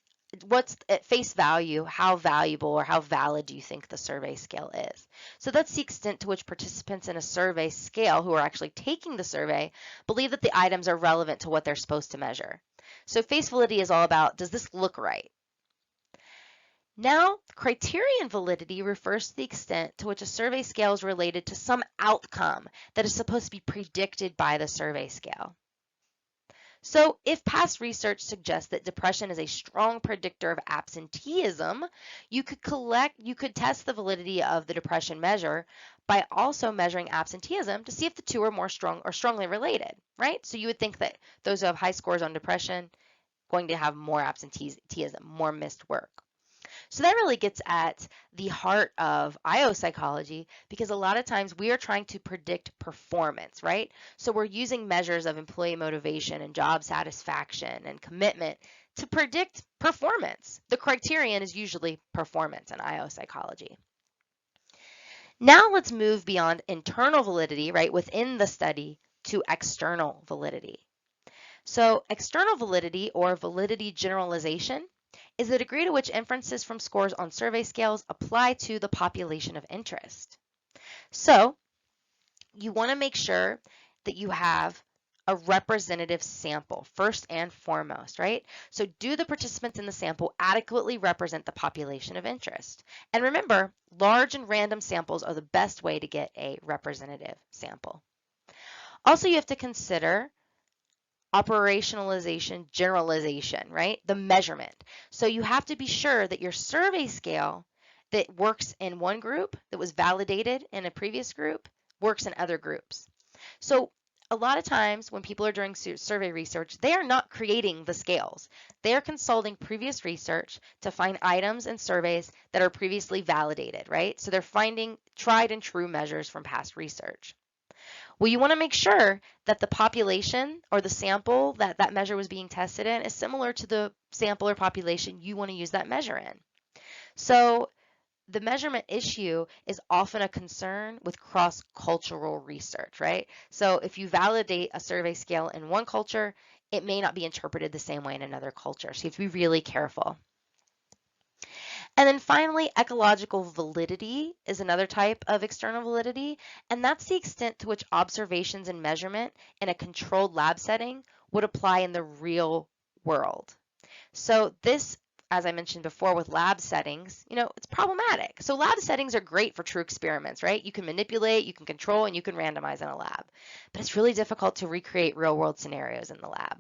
what's at face value, how valuable or how valid do you think the survey scale is? So that's the extent to which participants in a survey scale who are actually taking the survey believe that the items are relevant to what they're supposed to measure. So face validity is all about, does this look right? Now, criterion validity refers to the extent to which a survey scale is related to some outcome that is supposed to be predicted by the survey scale. So if past research suggests that depression is a strong predictor of absenteeism, you could test the validity of the depression measure by also measuring absenteeism to see if the two are strongly related, right? So you would think that those who have high scores on depression going to have more absenteeism, more missed work. So that really gets at the heart of IO psychology, because a lot of times we are trying to predict performance, right? So we're using measures of employee motivation and job satisfaction and commitment to predict performance. The criterion is usually performance in IO psychology. Now let's move beyond internal validity, right, within the study to external validity. So external validity, or validity generalization, is the degree to which inferences from scores on survey scales apply to the population of interest. So you want to make sure that you have a representative sample first and foremost, right? So do the participants in the sample adequately represent the population of interest? And remember, large and random samples are the best way to get a representative sample. Also, you have to consider operationalization, generalization, right? The measurement. So you have to be sure that your survey scale that works in one group, that was validated in a previous group, works in other groups. So a lot of times when people are doing survey research, they are not creating the scales. They are consulting previous research to find items and surveys that are previously validated, right? So they're finding tried and true measures from past research. Well, you want to make sure that the population or the sample that that measure was being tested in is similar to the sample or population you want to use that measure in. So the measurement issue is often a concern with cross-cultural research, right? So if you validate a survey scale in one culture, it may not be interpreted the same way in another culture. So you have to be really careful. And then finally, ecological validity is another type of external validity, and that's the extent to which observations and measurement in a controlled lab setting would apply in the real world. So this, as I mentioned before with lab settings, it's problematic. So lab settings are great for true experiments, right? You can manipulate, you can control, and you can randomize in a lab. But it's really difficult to recreate real world scenarios in the lab.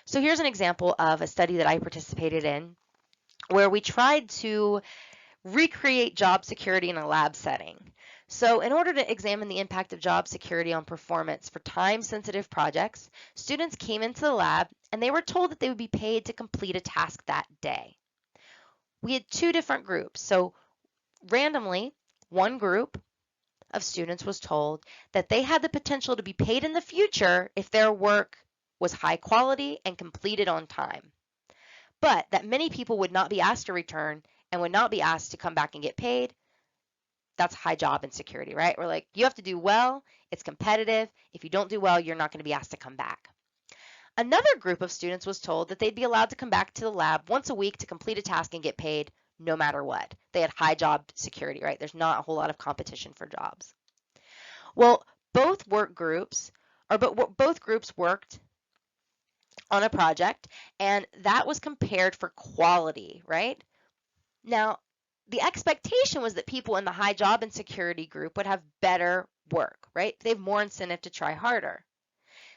So here's an example of a study that I participated in where we tried to recreate job security in a lab setting. So in order to examine the impact of job security on performance for time-sensitive projects, students came into the lab and they were told that they would be paid to complete a task that day. We had two different groups. So randomly, one group of students was told that they had the potential to be paid in the future if their work was high quality and completed on time, but that many people would not be asked to return and would not be asked to come back and get paid. That's high job insecurity, right? We're like, you have to do well, it's competitive. If you don't do well, you're not going to be asked to come back. Another group of students was told that they'd be allowed to come back to the lab once a week to complete a task and get paid no matter what. They had high job security, right? There's not a whole lot of competition for jobs. Well, both groups worked on a project, and that was compared for quality, right? Now, the expectation was that people in the high job insecurity group would have better work, right? They have more incentive to try harder.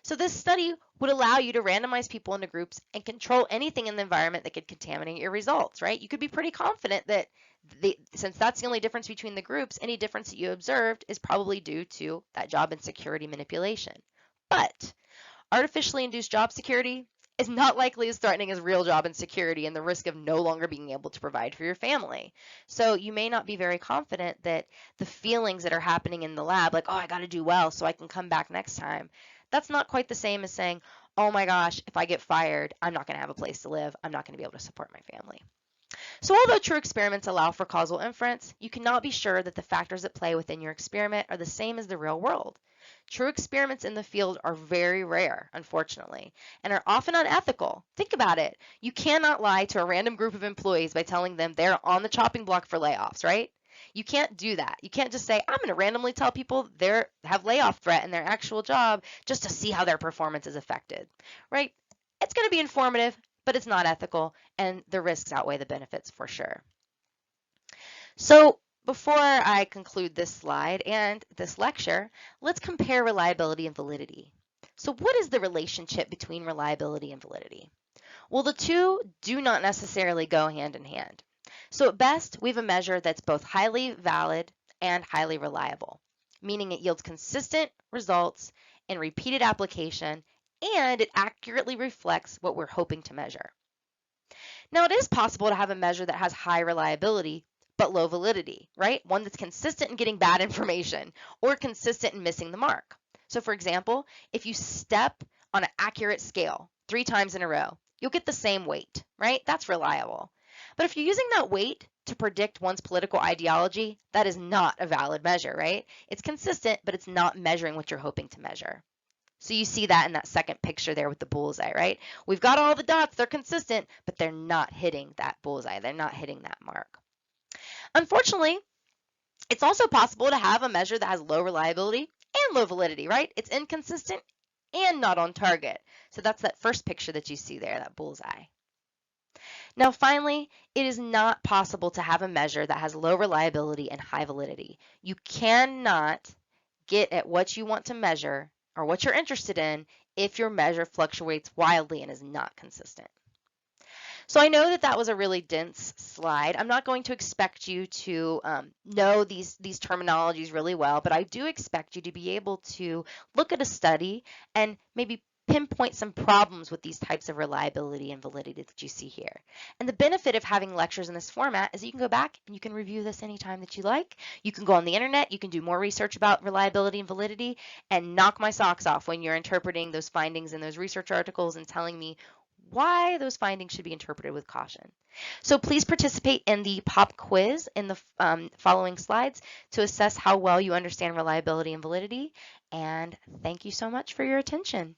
So this study would allow you to randomize people into groups and control anything in the environment that could contaminate your results, right? You could be pretty confident that since that's the only difference between the groups, any difference that you observed is probably due to that job insecurity manipulation. But artificially induced job security is not likely as threatening as real job insecurity and the risk of no longer being able to provide for your family. So you may not be very confident that the feelings that are happening in the lab, like, oh, I got to do well so I can come back next time, that's not quite the same as saying, oh my gosh, if I get fired, I'm not going to have a place to live. I'm not going to be able to support my family. So although true experiments allow for causal inference, you cannot be sure that the factors at play within your experiment are the same as the real world. True experiments in the field are very rare, unfortunately, and are often unethical. Think about it. You cannot lie to a random group of employees by telling them they're on the chopping block for layoffs, right? You can't do that. You can't just say, I'm going to randomly tell people they have layoff threat in their actual job just to see how their performance is affected, right? It's going to be informative, but it's not ethical, and the risks outweigh the benefits for sure. So before I conclude this slide and this lecture, let's compare reliability and validity. So what is the relationship between reliability and validity? Well, the two do not necessarily go hand in hand. So at best, we have a measure that's both highly valid and highly reliable, meaning it yields consistent results in repeated application, and it accurately reflects what we're hoping to measure. Now, it is possible to have a measure that has high reliability but low validity, right? One that's consistent in getting bad information or consistent in missing the mark. So for example, if you step on an accurate scale 3 times in a row, you'll get the same weight, right? That's reliable. But if you're using that weight to predict one's political ideology, that is not a valid measure, right? It's consistent, but it's not measuring what you're hoping to measure. So you see that in that second picture there with the bullseye, right? We've got all the dots, they're consistent, but they're not hitting that bullseye. They're not hitting that mark. Unfortunately, it's also possible to have a measure that has low reliability and low validity, right? It's inconsistent and not on target. So that's that first picture that you see there, that bullseye. Now, finally, it is not possible to have a measure that has low reliability and high validity. You cannot get at what you want to measure or what you're interested in if your measure fluctuates wildly and is not consistent. So I know that that was a really dense slide. I'm not going to expect you to know these terminologies really well, but I do expect you to be able to look at a study and maybe pinpoint some problems with these types of reliability and validity that you see here. And the benefit of having lectures in this format is that you can go back and you can review this anytime that you like. You can go on the internet, you can do more research about reliability and validity, and knock my socks off when you're interpreting those findings in those research articles and telling me why those findings should be interpreted with caution. So please participate in the pop quiz in the following slides to assess how well you understand reliability and validity. And thank you so much for your attention.